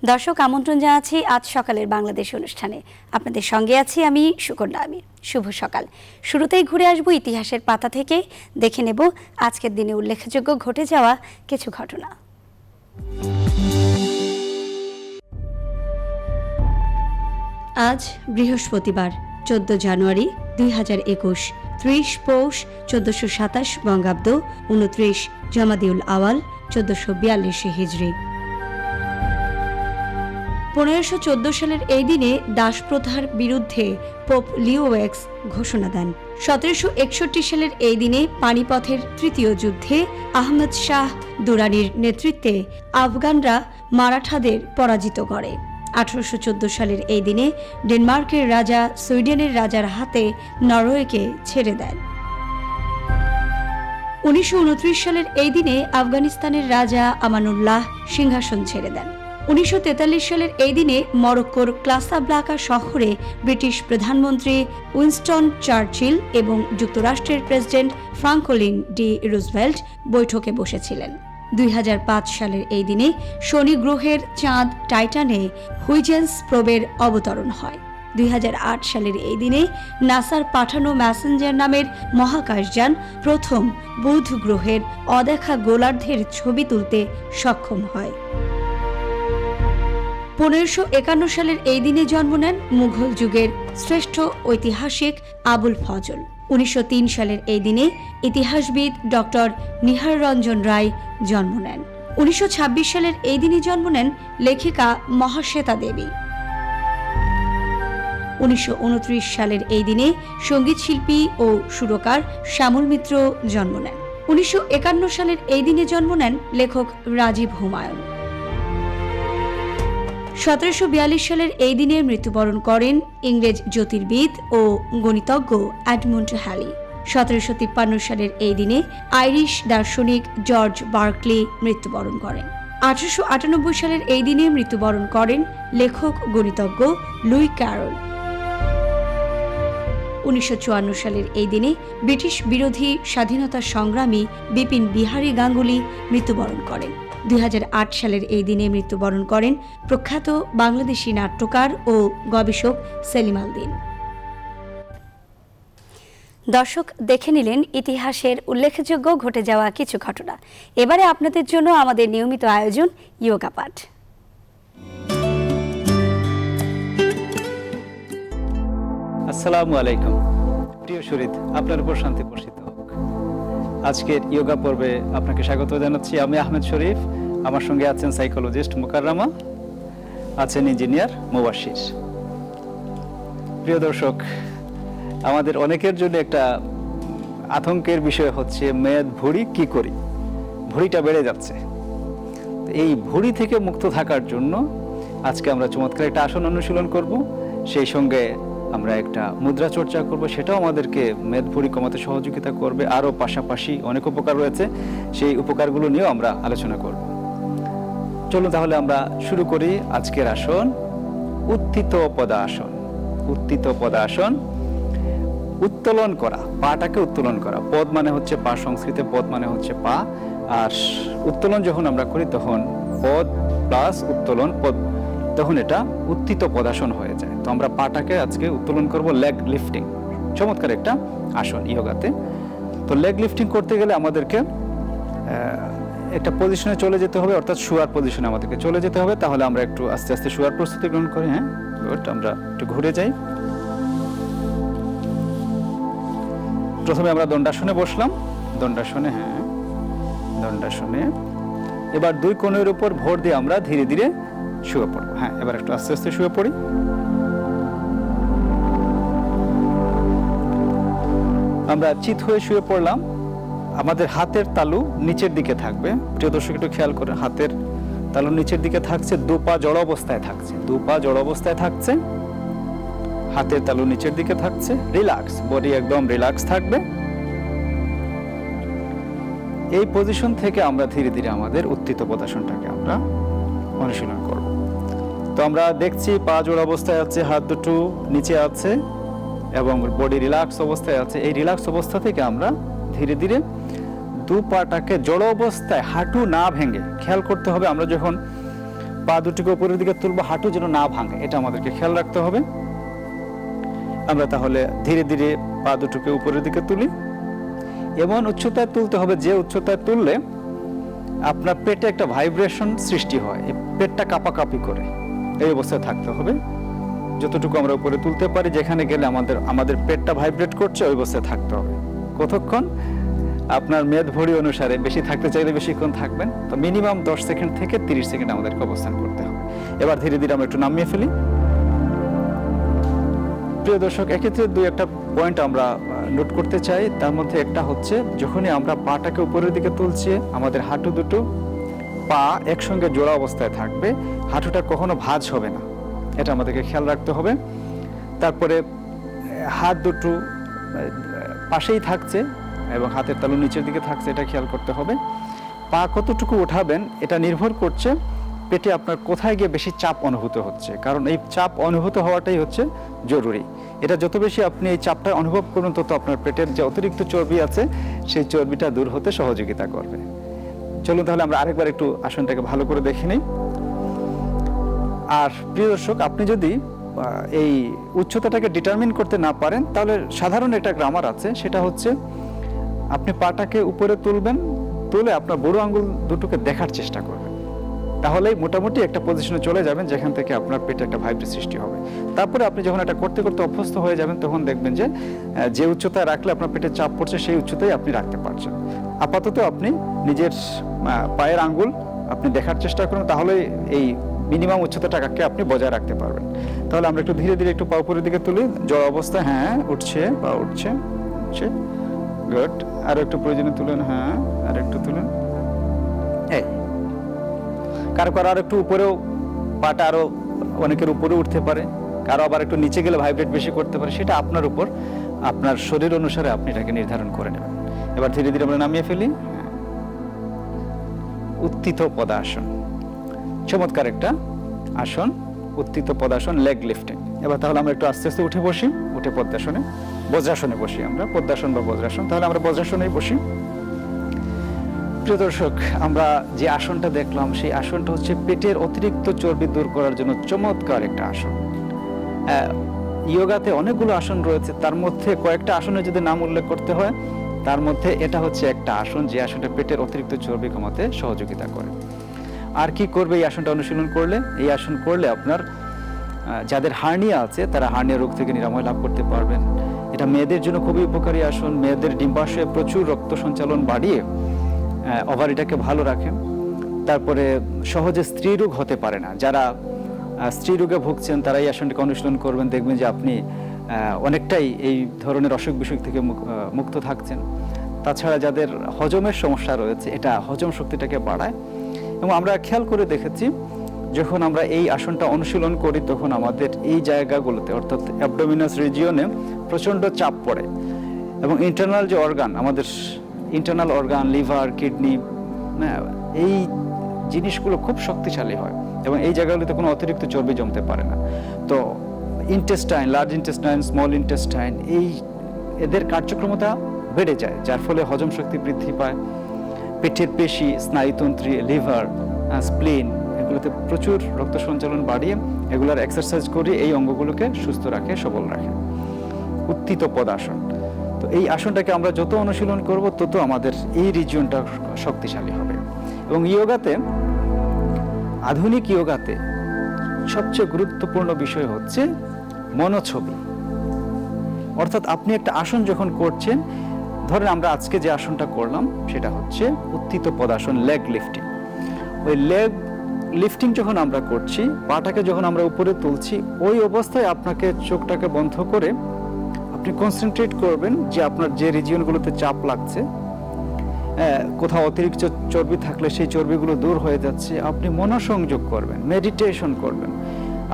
দর্শক আমন্ত্রণ জানাচ্ছি আজ সকালের বাংলাদেশ অনুষ্ঠানে। আপনাদের সঙ্গে আছি আমি সুকন্যা আমির। শুভ সকাল। শুরুতেই ঘুরে আসব ইতিহাসের পাতা থেকে, দেখে নেব আজকের দিনে উল্লেখযোগ্য ঘটে যাওয়া কিছু ঘটনা। আজ বৃহস্পতিবার 14 জানুয়ারি 2021, 30 পৌষ 1427 বঙ্গাব্দ, 29 জামাদিউল আওয়াল 1442 হিজরি। 1514 সালের এই দিনে দাসপ্রথার বিরুদ্ধে পোপ লিও এক্স ঘোষণা দেন। 1761 সালের এই দিনে পানিপথের তৃতীয় যুদ্ধে আহমদ শাহ দুরানির নেতৃত্বে আফগানরা মারাঠাদের পরাজিত করে। 1814 সালের এই দিনে ডেনমার্কের রাজা সুইডেনের রাজার হাতে নরওয়েকে ছেড়ে দেন। 1929 সালের এই দিনে আফগানিস্তানের রাজা আমানুল্লাহ সিংহাসন ছেড়ে দেন। 1943 সালের এই দিনে মরক্কোর ক্লাসাব্লাকা শহরে ব্রিটিশ প্রধানমন্ত্রী উইনস্টন চার্চিল এবং যুক্তরাষ্ট্রের প্রেসিডেন্ট ফ্রাঙ্কলিন ডি রুজভেল্ট বৈঠকে বসেছিলেন। 2005 সালের এই দিনে শনি গ্রহের চাঁদ টাইটানে হুইজেন্স প্রোবের অবতরণ হয়। 2008 সালের এই দিনে নাসার পাঠানো ম্যাসেঞ্জার নামের মহাকাশযান প্রথম বুধ গ্রহের অদেখা গোলার্ধের ছবি তুলতে সক্ষম হয়। 1551 সালের এই দিনে জন্ম নেন মুঘল যুগের শ্রেষ্ঠ ঐতিহাসিক আবুল ফজল। 1903 সালের এই দিনে ইতিহাসবিদ ডক্টর নিহার রঞ্জন রায় জন্ম নেন। 1926 সালের এই দিনে জন্ম নেন লেখিকা মহাশ্বেতা দেবী। 1929 সালের এই দিনে সঙ্গীত শিল্পী ও সুরকার শ্যামল মিত্র জন্ম নেন। 1951 সালের এই দিনে জন্ম নেন লেখক রাজীব হুমায়ুন। 1742 সালের এই দিনে মৃত্যুবরণ করেন ইংরেজ জ্যোতির্বিদ ও গণিতজ্ঞ এডমন্ড হ্যালি। 1753 সালের এই দিনে আইরিশ দার্শনিক জর্জ বার্কলি মৃত্যুবরণ করেন। 1898 সালের এই দিনে মৃত্যুবরণ করেন লেখক গণিতজ্ঞ লুই ক্যারল। 1954 সালের এই দিনে ব্রিটিশ বিরোধী স্বাধীনতা সংগ্রামী বিপিন বিহারী গাঙ্গুলি মৃত্যুবরণ করেন। 2008 সালের এই দিনে মৃত্যুবরণ করেন প্রখ্যাত বাংলাদেশি নাট্যকার ও গবেষক সেলিম আল দীন। দর্শক দেখে নিলেন ইতিহাসের উল্লেখযোগ্য ঘটে যাওয়া কিছু ঘটনা। এবারে আপনাদের জন্য আমাদের নিয়মিত আয়োজন ইয়োগা পাঠ। আসসালামু আলাইকুম প্রিয় শরীদ, আপনার উপর শান্তি বর্ষিত হোক। আজকের ইয়োগা পর্বে আপনাকে স্বাগত জানাচ্ছি। আমি আহমেদ শরীফ, আমার সঙ্গে আছেন সাইকোলজিস্ট মুকাররমা, আছেন ইঞ্জিনিয়ার মুবাশশির। প্রিয় দর্শক, আমাদের অনেকের জন্য একটা আতঙ্কের বিষয় হচ্ছে মেদ ভুঁড়ি কি করি, ভুঁড়িটা বেড়ে যাচ্ছে। এই ভুঁড়ি থেকে মুক্ত থাকার জন্য আজকে আমরা চমৎকার একটা আসন অনুশীলন করব, সেই সঙ্গে আমরা একটা মুদ্রা চর্চা করব, সেটাও আমাদেরকে মেদ ভুঁড়ি কমাতে সহযোগিতা করবে। আরও পাশাপাশি অনেক উপকার রয়েছে, সেই উপকারগুলো নিয়েও আমরা আলোচনা করব। চলুন তাহলে আমরা শুরু করি আজকের আসন, উত্থিত পদাসন। উত্থিত পদাসন, উত্তোলন করা, পাটাকে উত্তোলন করা। পদ মানে হচ্ছে পা, সংস্কৃতে পদ মানে হচ্ছে পা, আর উত্তোলন যখন আমরা করি তখন পদ প্লাস উত্তোলন পদ, তখন এটা উত্থিত পদাসন হয়ে যায়। তো আমরা পাটাকে আজকে উত্তোলন করব, লেগ লিফটিং। চমৎকার একটা আসন ইয়োগাতে। তো লেগ লিফটিং করতে গেলে আমাদেরকে একটা পজিশনে চলে যেতে হবে, অর্থাৎ শোয়ার পজিশনে আমাদেরকে চলে যেতে হবে। তাহলে আমরা একটু আস্তে আস্তে শোয়ার প্রস্তুতি গ্রহণ করি। হ্যাঁ, আমরা একটু ঘুরে যাই। প্রথমে আমরা দণ্ডাসনে বসলাম, দণ্ডাসনে, হ্যাঁ দণ্ডাসনে। এবার দুই কোণের উপর ভর দিয়ে আমরা ধীরে ধীরে শুয়ে পড়বো। হ্যাঁ, এবার একটু আস্তে আস্তে শুয়ে পড়ি। আমরা চিত হয়ে শুয়ে পড়লাম। আমাদের হাতের তালু নিচের দিকে থাকবে। প্রিয় দর্শক একটু খেয়াল করে, হাতের তালু নিচের দিকে থাকছে, দু পা জড় অবস্থায় থাকছে, দু পা জড় অবস্থায় থাকছে, হাতের তালু নিচের দিকে থাকছে। রিল্যাক্স, বডি একদম রিল্যাক্স থাকবে। এই পজিশন থেকে আমরা ধীরে ধীরে আমাদের উত্থিত পদাসনটাকে আমরা অনুশীলন করব। তো আমরা দেখছি পা জোড় অবস্থায় আছে, হাত দুটো নিচে আছে এবং বডি রিল্যাক্স অবস্থায় আছে। এই রিল্যাক্স অবস্থা থেকে আমরা ধীরে ধীরে দু পাটাকে জড় অবস্থায়, হাঁটু না ভেঙে, খেয়াল করতে হবে আমরা যখন পা দুটিকে উপরের দিকে তুলবো, হাঁটু যেন না ভাঙে, এটা আমাদেরকে খেয়াল রাখতে হবে। আমরা তাহলে ধীরে ধীরে পা দুটোকে উপরের দিকে তুলি। এমন উচ্চতায় তুলতে হবে যে উচ্চতায় তুললে আপনার পেটে একটা ভাইব্রেশন সৃষ্টি হয়, পেটটা কাঁপাকাঁপি করে, এই অবস্থায় থাকতে হবে। যতটুকু আমরা উপরে তুলতে পারি, যেখানে গেলে আমাদের পেটটা ভাইব্রেট করছে ওই অবস্থায় থাকতে হবে। কতক্ষণ? আপনার মেদ ভরি অনুসারে, বেশি থাকতে চাইলে বেশিক্ষণ থাকবেন, তো মিনিমাম 10 সেকেন্ড থেকে 30 সেকেন্ড আমাদেরকে অবস্থান করতে হবে। এবার ধীরে ধীরে আমরা একটু নামিয়ে ফেলি। প্রিয় দর্শক, এক্ষেত্রে দুই একটা পয়েন্ট আমরা নোট করতে চাই। তার মধ্যে একটা হচ্ছে, যখনই আমরা পাটাকে উপরের দিকে তুলছি, আমাদের হাঁটু দুটো পা একসঙ্গে জোড়া অবস্থায় থাকবে, হাঁটুটা কখনো ভাঁজ হবে না, এটা আমাদেরকে খেয়াল রাখতে হবে। তারপরে হাত দুটো পাশেই থাকছে এবং হাতের তালু নিচের দিকে থাকছে, এটা খেয়াল করতে হবে। পা কতটুকু উঠাবেন এটা নির্ভর করছে পেটে আপনার কোথায় গিয়ে বেশি চাপ অনুভূত হচ্ছে, কারণ এই চাপ অনুভূত হওয়াটাই হচ্ছে জরুরি। এটা যত বেশি আপনি এই চাপটা অনুভব করুন, তত আপনার পেটের যে অতিরিক্ত চর্বি আছে সেই চর্বিটা দূর হতে সহযোগিতা করবে। চলুন তাহলে আমরা আরেকবার একটু আসনটাকে ভালো করে দেখে নিই। আর প্রিয় দর্শক, আপনি যদি এই উচ্চতাটাকে ডিটারমিন করতে না পারেন, তাহলে সাধারণ একটা গ্রামার আছে, সেটা হচ্ছে আপনি পাটাকে উপরে তুলবেন, তুলে আপনার বুড়ো আঙ্গুল দুটোকে দেখার চেষ্টা করবেন, তাহলেই মোটামুটি একটা পজিশনে চলে যাবেন যেখান থেকে আপনার পেটে একটা ভাইব্রেট সৃষ্টি হবে। তারপরে আপনি যখন এটা করতে করতে অভ্যস্ত হয়ে যাবেন, তখন দেখবেন যে উচ্চতায় রাখলে আপনার পেটে চাপ পড়ছে সেই উচ্চতায় আপনি রাখতে পারছেন। আপাতত আপনি নিজের পায়ের আঙ্গুল আপনি দেখার চেষ্টা করুন, তাহলে এই মিনিমাম উচ্চতাটাকে আপনি বজায় রাখতে পারবেন। তাহলে আমরা একটু ধীরে ধীরে একটু পা উপরের দিকে তুলি, জড় অবস্থা, হ্যাঁ উঠছে, পা উঠছে, গুড। আরো একটু প্রয়োজনে তুলেন, হ্যাঁ আর একটু তুলেন। এই কারো কারো আর একটু উপরেও, পাটা আরো অনেকের উপরে উঠতে পারে, কারো আবার একটু নিচে গেলে ভাইব্রেট বেশি করতে পারে, সেটা আপনার উপর, আপনার শরীর অনুসারে আপনি এটাকে নির্ধারণ করে নেবেন। এবার ধীরে ধীরে আমরা নামিয়ে ফেলি। উত্থিত পদাসন, চমৎকার একটা আসন, উত্থিত পদাসন, লেগ লিফটিং। এবার তাহলে আমরা একটু আস্তে আস্তে উঠে বসি, উঠে পদ্মাসনে, বজ্রাসনে বসি আমরা, পদ্মাসন বা বজ্রাসন। তাহলে আমরা বজ্রাসনেই বসি। প্রিয় দর্শক, আমরা যে আসনটা দেখলাম সেই আসনটা হচ্ছে পেটের অতিরিক্ত চর্বি দূর করার জন্য চমৎকার একটা আসন। ইয়োগাতে অনেকগুলো আসন রয়েছে, তার মধ্যে কয়েকটা আসনের যদি নাম উল্লেখ করতে হয়, তার মধ্যে এটা হচ্ছে একটা আসন যে আসনটা পেটের অতিরিক্ত চর্বি কমাতে সহযোগিতা করে। আর কি করবে এই আসনটা অনুশীলন করলে? এই আসন করলে আপনার যাদের হার্নিয়া আছে তারা হার্নিয়া রোগ থেকে নিরাময় লাভ করতে পারবেন। এটা মেয়েদের জন্য খুবই উপকারী আসন। মেয়েদের ডিম্বাশয়ে প্রচুর রক্ত সঞ্চালন বাড়িয়ে ওভারিটাকে ভালো রাখে। তারপরে সহজে স্ত্রী রোগ হতে পারে না, যারা স্ত্রী রোগে ভুগছেন তারা এই আসনটাকে অনুশীলন করবেন, দেখবেন যে আপনি অনেকটাই এই ধরনের অসুখ বিসুখ থেকে মুক্ত থাকছেন। তাছাড়া যাদের হজমের সমস্যা রয়েছে, এটা হজম শক্তিটাকে বাড়ায়। এবং আমরা খেয়াল করে দেখেছি, যখন আমরা এই আসনটা অনুশীলন করি তখন আমাদের এই জায়গাগুলোতে, অর্থাৎ অ্যাবডোমিনাস রিজিয়নে প্রচণ্ড চাপ পড়ে এবং ইন্টারনাল যে অর্গান, আমাদের ইন্টারনাল অর্গান, লিভার, কিডনি, এই জিনিসগুলো খুব শক্তিশালী হয় এবং এই জায়গাগুলোতে কোনো অতিরিক্ত চর্বি জমতে পারে না। তো intestine, large intestine, small intestine, এদের কার্যক্ষমতা বেড়ে যায়, যার ফলে হজম শক্তি বৃদ্ধি পায়। পেটের পেশি, স্নায়ুতন্ত্রী, লিভার, স্প্লিন, এগুলোতে প্রচুর রক্ত সঞ্চালন বাড়িয়ে এগুলোর এক্সারসাইজ করে এই অঙ্গগুলোকে সুস্থ রাখে, সবল রাখে। উত্থিত পদাসন। তো এই আসনটাকে আমরা যত অনুশীলন করব তত আমাদের এই রিজিয়নটা শক্তিশালী হবে। এবং ইয়োগাতে, আধুনিক ইয়োগাতে সবচেয়ে গুরুত্বপূর্ণ বিষয় হচ্ছে মনোছবি। অর্থাৎ আপনি একটা আসন যখন করছেন, ধরেন আমরা আজকে যে আসনটা করলাম সেটা হচ্ছে উত্থিত পদাসন, লেগ লিফটিং। ওই লেগ লিফটিং যখন আমরা করছি, পাটাকে যখন আমরা উপরে তুলছি, ওই অবস্থায় আপনাকে চোখটাকে বন্ধ করে আপনি কনসেন্ট্রেট করবেন যে আপনার যে রিজিয়নগুলোতে চাপ লাগছে, কোথাও অতিরিক্ত চর্বি থাকলে সেই চর্বিগুলো দূর হয়ে যাচ্ছে, আপনি মনোসংযোগ করবেন, মেডিটেশন করবেন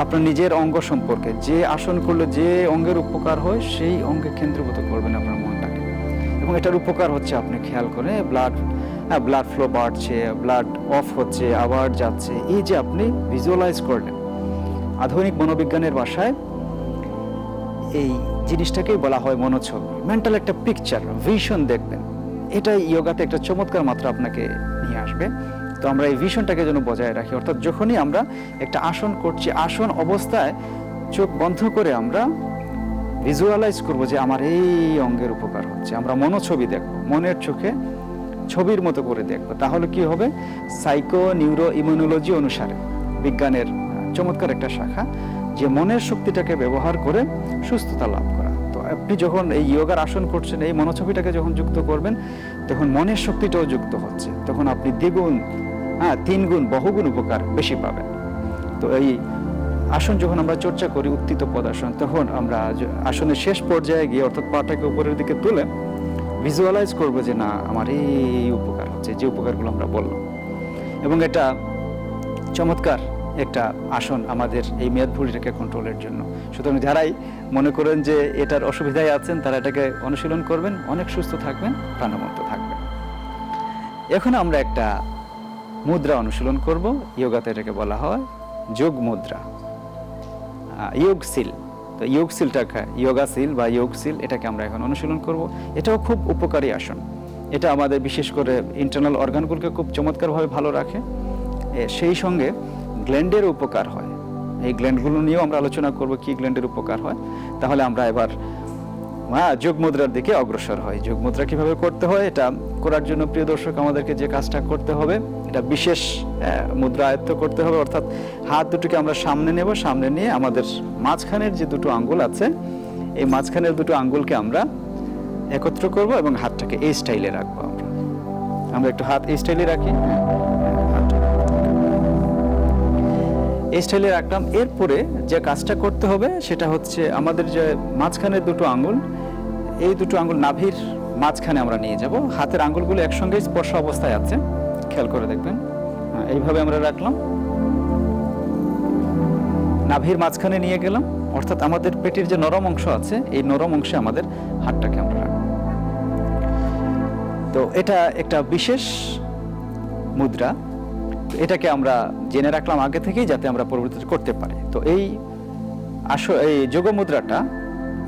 আপনার নিজের অঙ্গ সম্পর্কে। যে আসন করলে যে অঙ্গের উপকার হয় সেই অঙ্গে কেন্দ্রীভূত করবেন আপনার মনটাকে। এবং এটার উপকার হচ্ছে আপনি খেয়াল করে ব্লাড ফ্লো বাড়ছে, ব্লাড অফ হচ্ছে, আবার যাচ্ছে, এই যে আপনি ভিজুয়ালাইজ করলেন। আধুনিক মনোবিজ্ঞানের ভাষায় এই জিনিসটাকেই বলা হয় মনোছবি, মেন্টাল একটা পিকচার, ভিশন দেখবেন। এটাই ইয়োগাতে একটা চমৎকার মাত্রা আপনাকে নিয়ে আসবে। তো আমরা এই ভিশনটাকে যেন বজায় রাখি, অর্থাৎ যখনই আমরা একটা আসন করছি, আসন অবস্থায় চোখ বন্ধ করে আমরা ভিজুয়ালাইজ করব যে আমার এই অঙ্গের উপকার হচ্ছে। আমরা মনোছবি দেখব, মনের চোখে ছবির মতো করে দেখব। তাহলে কি হবে, সাইকো নিউরো ইমিউনোলজি অনুসারে বিজ্ঞানের চমৎকার একটা শাখা, যে মনের শক্তিটাকে ব্যবহার করে সুস্থতা লাভ করা। তো আপনি যখন এই যোগার আসন করছেন, এই মনোছবিটাকে যখন যুক্ত করবেন, তখন মনের শক্তিটাও যুক্ত হচ্ছে, তখন আপনি দ্বিগুণ, তিনগুণ, বহুগুণ উপকার বেশি পাবেন। তো এই আসন যখন আমরা চর্চা করি, উত্থিত পদাসন, তখন আমরা আসনের শেষ পর্যায়ে গিয়ে অর্থাৎ পাটাকে উপরের দিকে তুলে ভিজুয়ালাইজ করবো যে না আমার এই উপকার হচ্ছে, যে উপকারগুলো আমরা বললাম। এবং এটা চমৎকার একটা আসন আমাদের এই মেদভুঁড়িটাকে কন্ট্রোলের জন্য। সুতরাং যারাই মনে করেন যে এটার অসুবিধায় আছেন, তারা এটাকে অনুশীলন করবেন, অনেক সুস্থ থাকবেন, প্রাণবন্ত থাকবেন। এখন আমরা একটা মুদ্রা অনুশীলন করব। যোগাতে এটাকে বলা হয় যোগ মুদ্রা, যোগ সিল। তো যোগ সিলটাকে, যোগা সিল বা যোগ সিল, এটাকে আমরা এখন অনুশীলন করব। এটাও খুব উপকারী আসন। এটা আমাদের বিশেষ করে ইন্টারনাল অর্গানগুলোকে খুব চমৎকারভাবে ভালো রাখে, সেই সঙ্গে গ্ল্যান্ডের উপকার হয়। এই গ্ল্যান্ডগুলো নিয়েও আমরা আলোচনা করব কি গ্ল্যান্ডের উপকার হয়। তাহলে আমরা এবার যোগ মুদ্রার দিকে অগ্রসর হয়। যোগ মুদ্রা কিভাবে করতে হয়, এটা করার জন্য প্রিয় দর্শক আমাদেরকে যে কাজটা করতে হবে, এটা বিশেষ মুদ্রা আয়ত্ত করতে হবে। অর্থাৎ হাত দুটোকে আমরা সামনে নেব, সামনে নিয়ে আমাদের মাঝখানের যে দুটো আঙ্গুল আছে, এই মাঝখানের দুটো আঙ্গুলকে আমরা একত্র করব এবং হাতটাকে এই স্টাইলে রাখবো। আমরা একটু হাত এই স্টাইলে রাখি, এই স্টাইলে রাখলাম। এরপরে যে কাজটা করতে হবে সেটা হচ্ছে আমাদের যে মাঝখানের দুটো আঙ্গুল, এই দুটো আঙ্গুল নাভির মাঝখানে আমরা নিয়ে যাব। হাতের আঙ্গুলগুলো একসঙ্গে স্পর্শ অবস্থায় আছে, খেয়াল করে দেখবেন। এইভাবে আমরা রাখলাম, নাভির মাঝখানে নিয়ে গেলাম, অর্থাৎ আমাদের পেটের যে নরম অংশ আছে, এই নরম অংশে আমাদের হাতটাকে আমরা রাখবো। তো এটা একটা বিশেষ মুদ্রা, এটাকে আমরা জেনে রাখলাম আগে থেকেই, যাতে আমরা পরবর্তীতে করতে পারি। তো এই যোগ মুদ্রাটা,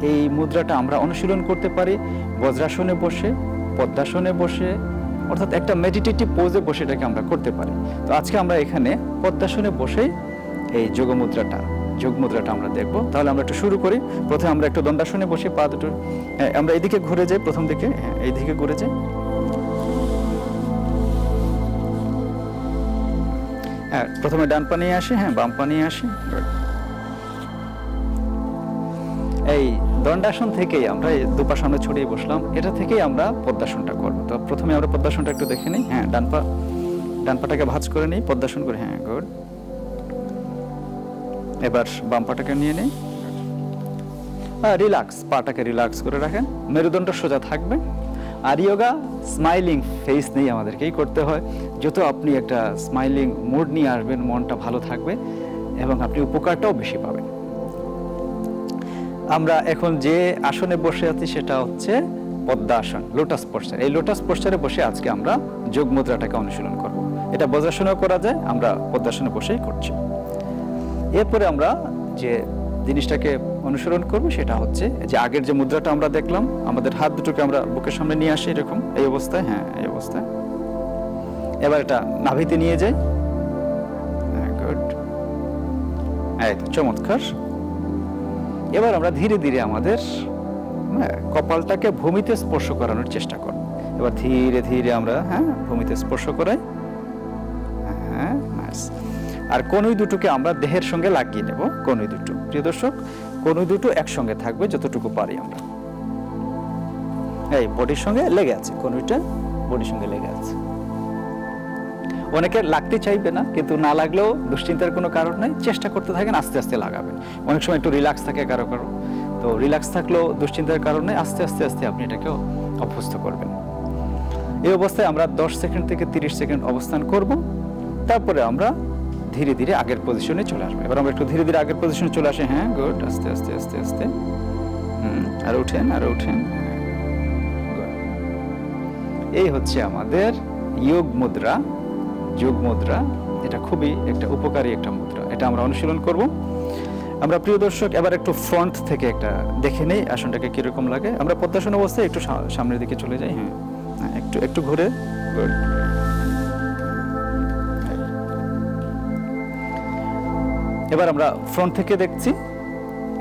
এই মুদ্রাটা আমরা অনুশীলন করতে পারি বজ্রাসনে বসে, পদ্মাসনে বসে, অর্থাৎ একটা মেডিটেটিভ পোজে বসে এটাকে আমরা করতে পারি। তো আজকে আমরা এখানে পদ্মাসনে বসে এই যোগ মুদ্রাটা আমরা দেখব। তাহলে আমরা একটু শুরু করি। প্রথমে আমরা একটু দণ্ডাসনে বসে, পা দুটো আমরা এইদিকে ঘুরে যাই, প্রথম দিকে এইদিকে ঘুরে যাই। প্রথমে ডান পা নিয়ে আসি, বাম পা নিয়ে আসি। এই দণ্ডাসন থেকেই আমরা দুপা সামনে ছড়িয়ে বসলাম, এটা থেকেই আমরা পদ্মাসনটা করবো। তো প্রথমে আমরা পদ্মাসনটা একটু দেখে নিই। ডান পাটাকে ভাঁজ করে নিই, পদ্মাসন করে। গুড। এবার বাম পাটাকে নিয়ে নিই, রিল্যাক্স, পাটাকে রিল্যাক্স করে রাখেন, মেরুদণ্ড সোজা থাকবে। আর যোগা স্মাইলিং ফেস নিয়ে আমাদেরকেই করতে হয়। যত আপনি একটা স্মাইলিং মুড নিয়ে আসবেন, মনটা ভালো থাকবে এবং আপনি উপকারটাও বেশি পাবেন। আমরা এখন যে আসনে বসে আছি সেটা হচ্ছে পদ্মাসন, লোটাস পোস্টার। এই লোটাস পোস্টারে বসে আজকে আমরা যোগ মুদ্রাটাকে অনুশীলন করব। এটা বজ্রাসনেও করা যায়, আমরা পদ্মাসনে বসেই করছি। এরপরে আমরা যে জিনিসটাকে অনুসরণ করব সেটা হচ্ছে যে আগের যে মুদ্রাটা আমরা দেখলাম, আমাদের হাত দুটোকে আমরা বুকের সামনে নিয়ে আসি, এরকম এই অবস্থায়। এই অবস্থায় এবার এটা নাভিতে নিয়ে যাই। গুড, এই তো চমৎকার। এবার আমরা ধীরে ধীরে আমাদের কপালটাকে ভূমিতে স্পর্শ করানোর চেষ্টা করব। এবার ধীরে ধীরে আমরা ভূমিতে স্পর্শ করাই। আর কনুই দুটোকে আমরা দেহের সঙ্গে লাগিয়ে নেব। কনুই দুটো, প্রিয় দর্শক, কনুই দুটো একসঙ্গে থাকবে যতটুকু পারি আমরা। এই বডির সঙ্গে লেগে আছে, কনুইটা বডির সঙ্গে লেগে আছে। অনেকে লাগতে চাইবে না, কিন্তু না লাগলেও দুশ্চিন্তার কোনো কারণ নাই, চেষ্টা করতে থাকেন, আস্তে আস্তে লাগাবেন। অনেক সময় একটু রিল্যাক্স থাকে কারো, তো রিল্যাক্স থাকলেও দুশ্চিন্তার কারণে আস্তে আস্তে আস্তে আপনি এটাকে অভ্যস্ত করবেন। এই অবস্থায় আমরা 10 সেকেন্ড থেকে 30 সেকেন্ড অবস্থান করব। তারপরে আমরা ধীরে ধীরে আগের পজিশনে চলে আসবো। এবার আমরা একটু ধীরে ধীরে আগের পজিশনে চলে আসি। গুড, আস্তে আস্তে আস্তে আস্তে। আর উঠেন, আর উঠেন। এই হচ্ছে আমাদের যোগ মুদ্রা। যোগ মুদ্রা এটা খুবই একটা উপকারী একটা মুদ্রা, এটা আমরা অনুশীলন করব। আমরা প্রিয় দর্শক এবার একটু ফ্রন্ট থেকে একটা দেখে নেই আসনটাকে কিরকম লাগে। আমরা পদ্মাসন অবস্থায় একটু সামনের দিকে চলে যাই। একটু ঘুরে। গুড। এবার আমরা ফ্রন্ট থেকে দেখছি।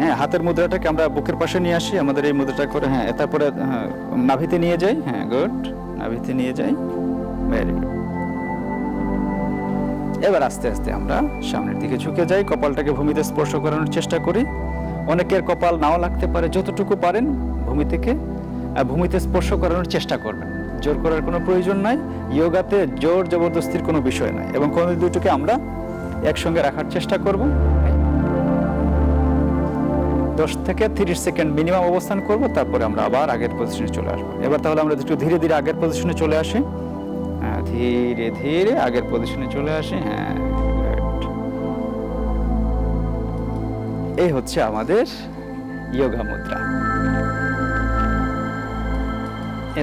হ্যাঁ, হাতের মুদ্রাটাকে আমরা বুকের পাশে নিয়ে আসি, আমাদের এই মুদ্রাটা করে। হ্যাঁ, তারপরে নাভিতে নিয়ে যাই। হ্যাঁ, গুড, নাভিতে নিয়ে যাই। Very good. এবার আস্তে আস্তে আমরা সামনের দিকে ঝুঁকে যাই, কপালটাকে ভূমিতে স্পর্শ করানোর চেষ্টা করি। অনেকের কপাল নাও লাগতে পারে, যতটুকু পারেন ভূমিতে স্পর্শ করানোর চেষ্টা করবেন। জোর করার কোনো প্রয়োজন নাই, যোগাতে জোর জবরদস্তির কোনো বিষয় নাই। এবং কনুই দুটোকে আমরা একসঙ্গে রাখার চেষ্টা করব। 10 থেকে 30 সেকেন্ড মিনিমাম অবস্থান করব, তারপরে আমরা আবার আগের পজিশনে চলে আসবো। এবার তাহলে আমরা একটু ধীরে ধীরে আগের পজিশনে চলে আসি। হ্যাঁ, ধীরে ধীরে আগের পজিশনে চলে আসি। হ্যাঁ, এই হচ্ছে আমাদের যোগা মুদ্রা।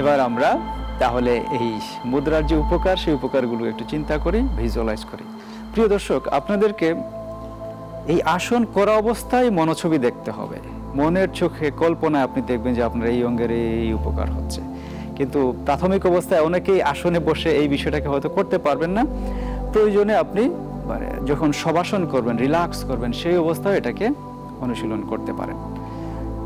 এবার আমরা তাহলে এই মুদ্রার যে উপকার, সেই উপকারগুলো একটু চিন্তা করি, ভিজুয়ালাইজ করি। প্রিয় দর্শক, আপনাদেরকে এই আসন করা অবস্থায় মনোছবি দেখতে হবে। মনের চোখে কল্পনায় আপনি দেখবেন যে আপনার এই অঙ্গের এই উপকার হচ্ছে। কিন্তু প্রাথমিক অবস্থায় অনেকেই আসনে বসে এই বিষয়টাকে হয়তো করতে পারবেন না। প্রয়োজনে আপনি যখন শবাসন করবেন, রিল্যাক্স করবেন, সেই অবস্থায় এটাকে অনুশীলন করতে পারেন।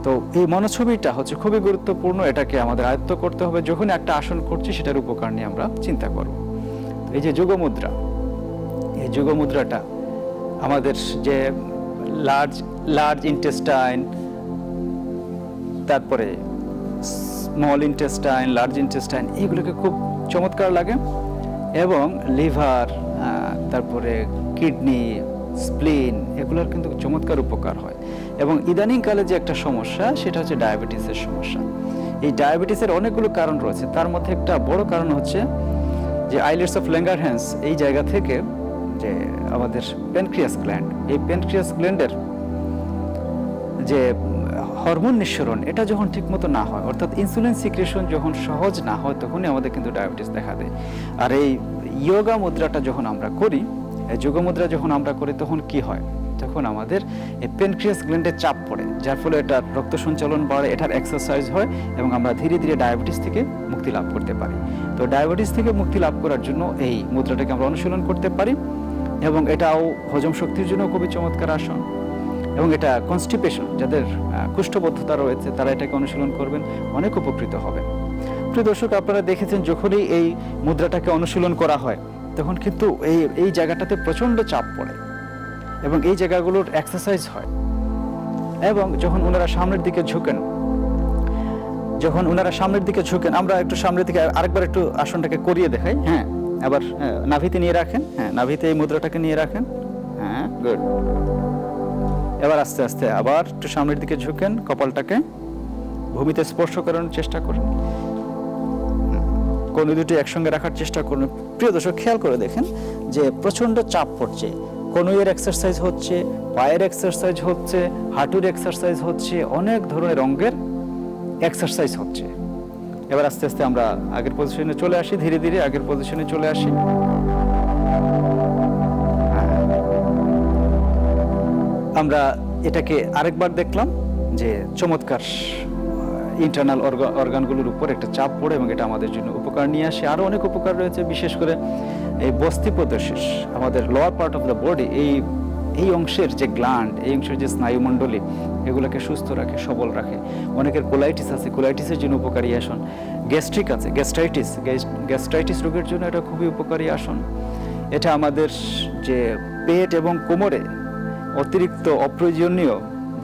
তো এই মনোছবিটা হচ্ছে খুবই গুরুত্বপূর্ণ, এটাকে আমাদের আয়ত্ত করতে হবে। যখন একটা আসন করছি সেটার উপকার নিয়ে আমরা চিন্তা করব। এই যে যোগ মুদ্রা, এই যোগ মুদ্রাটা আমাদের যে লার্জ ইন্টেস্টাইন, তারপরে স্মল ইন্টেস্টাইন, লার্জ ইন্টেস্টাইন, এইগুলোকে খুব চমৎকার লাগে। এবং লিভার, তারপরে কিডনি, স্প্লিন, এগুলোর কিন্তু চমৎকার উপকার হয়। এবং ইদানিংকালে যে একটা সমস্যা, সেটা হচ্ছে ডায়াবেটিসের সমস্যা। এই ডায়াবেটিসের অনেকগুলো কারণ রয়েছে, তার মধ্যে একটা বড় কারণ হচ্ছে যে আইলেটস অফ ল্যাঙ্গারহ্যান্স, এই জায়গা থেকে যে আমাদের প্যানক্রিয়াস গ্ল্যান্ড, এই প্যানক্রিয়াস গ্ল্যান্ডের যে হরমোন নিঃসরণ, এটা যখন ঠিকমতো না হয়, অর্থাৎ ইনসুলিন সিক্রেশন যখন সহজ না হয়, তখনই আমাদের কিন্তু ডায়াবেটিস দেখা দেয়। আর এই যোগা মুদ্রাটা যখন আমরা করি, এই যোগ মুদ্রা যখন আমরা করি, তখন কি হয়? তখন আমাদের এই প্যানক্রিয়াস গ্ল্যান্ডে চাপ পড়ে, যার ফলে এটার রক্ত সঞ্চালন বাড়ে, এটার এক্সারসাইজ হয়, এবং আমরা ধীরে ধীরে ডায়াবেটিস থেকে মুক্তি লাভ করতে পারি। তো ডায়াবেটিস থেকে মুক্তি লাভ করার জন্য এই মুদ্রাটাকে আমরা অনুশীলন করতে পারি। এবং এটাও হজম শক্তির জন্য খুবই চমৎকার আসন। এবং এটা কনস্টিপেশন, যাদের কুষ্ঠবদ্ধতা রয়েছে, তারা এটাকে অনুশীলন করবেন, অনেক উপকৃত হবেন। প্রিয় দর্শক, আপনারা দেখেছেন যখনই এই মুদ্রাটাকে অনুশীলন করা হয়, তখন কিন্তু এই জায়গাটাতে প্রচণ্ড চাপ পড়ে এবং এই জায়গাগুলোর এক্সারসাইজ হয়। এবং যখন ওনারা সামনের দিকে ঝুঁকেন, আমরা একটু সামনের দিকে আরেকবার একটু আসনটাকে করিয়ে দেখাই। হ্যাঁ, আবার নাভিতে নিয়ে রাখেন। হ্যাঁ, নাভিতে এই মুদ্রাটাকে নিয়ে রাখেন। হ্যাঁ, গুড। এবার আস্তে আস্তে আবার একটু সামনের দিকে ঝুঁকেন, কপালটাকে ভূমিতে স্পর্শ করানোর চেষ্টা করুন, কনুই দুটি একসঙ্গে রাখার চেষ্টা করুন। প্রিয় দর্শক, খেয়াল করে দেখেন যে প্রচন্ড চাপ পড়ছে, কনুইয়ের এক্সারসাইজ হচ্ছে, পায়ের এক্সারসাইজ হচ্ছে, হাঁটুর এক্সারসাইজ হচ্ছে, অনেক ধরনের অঙ্গের এক্সারসাইজ হচ্ছে। এবার আস্তে আস্তে আমরা আগের পজিশনে চলে আসি, ধীরে ধীরে আগের পজিশনে চলে আসি। আমরা এটাকে আরেকবার দেখলাম যে চমৎকার ইন্টারনাল অর্গানগুলোর উপর একটা চাপ পড়ে এবং এটা আমাদের জন্য উপকার নিয়ে আসে। আরও অনেক উপকার রয়েছে, বিশেষ করে এই বস্তিপ্রদেশের আমাদের lower part of the body, এই অংশের যে গ্ল্যান্ড, এই অংশের যে স্নায়ুমণ্ডলী, এগুলোকে সুস্থ রাখে, সবল রাখে। অনেকের কোলাইটিস আছে, কোলাইটিসের জন্য উপকারী আসন। গ্যাস্ট্রিক আছে, গ্যাস্ট্রাইটিস রোগের জন্য এটা খুবই উপকারী আসন। এটা আমাদের যে পেট এবং কোমরে অতিরিক্ত অপ্রয়োজনীয়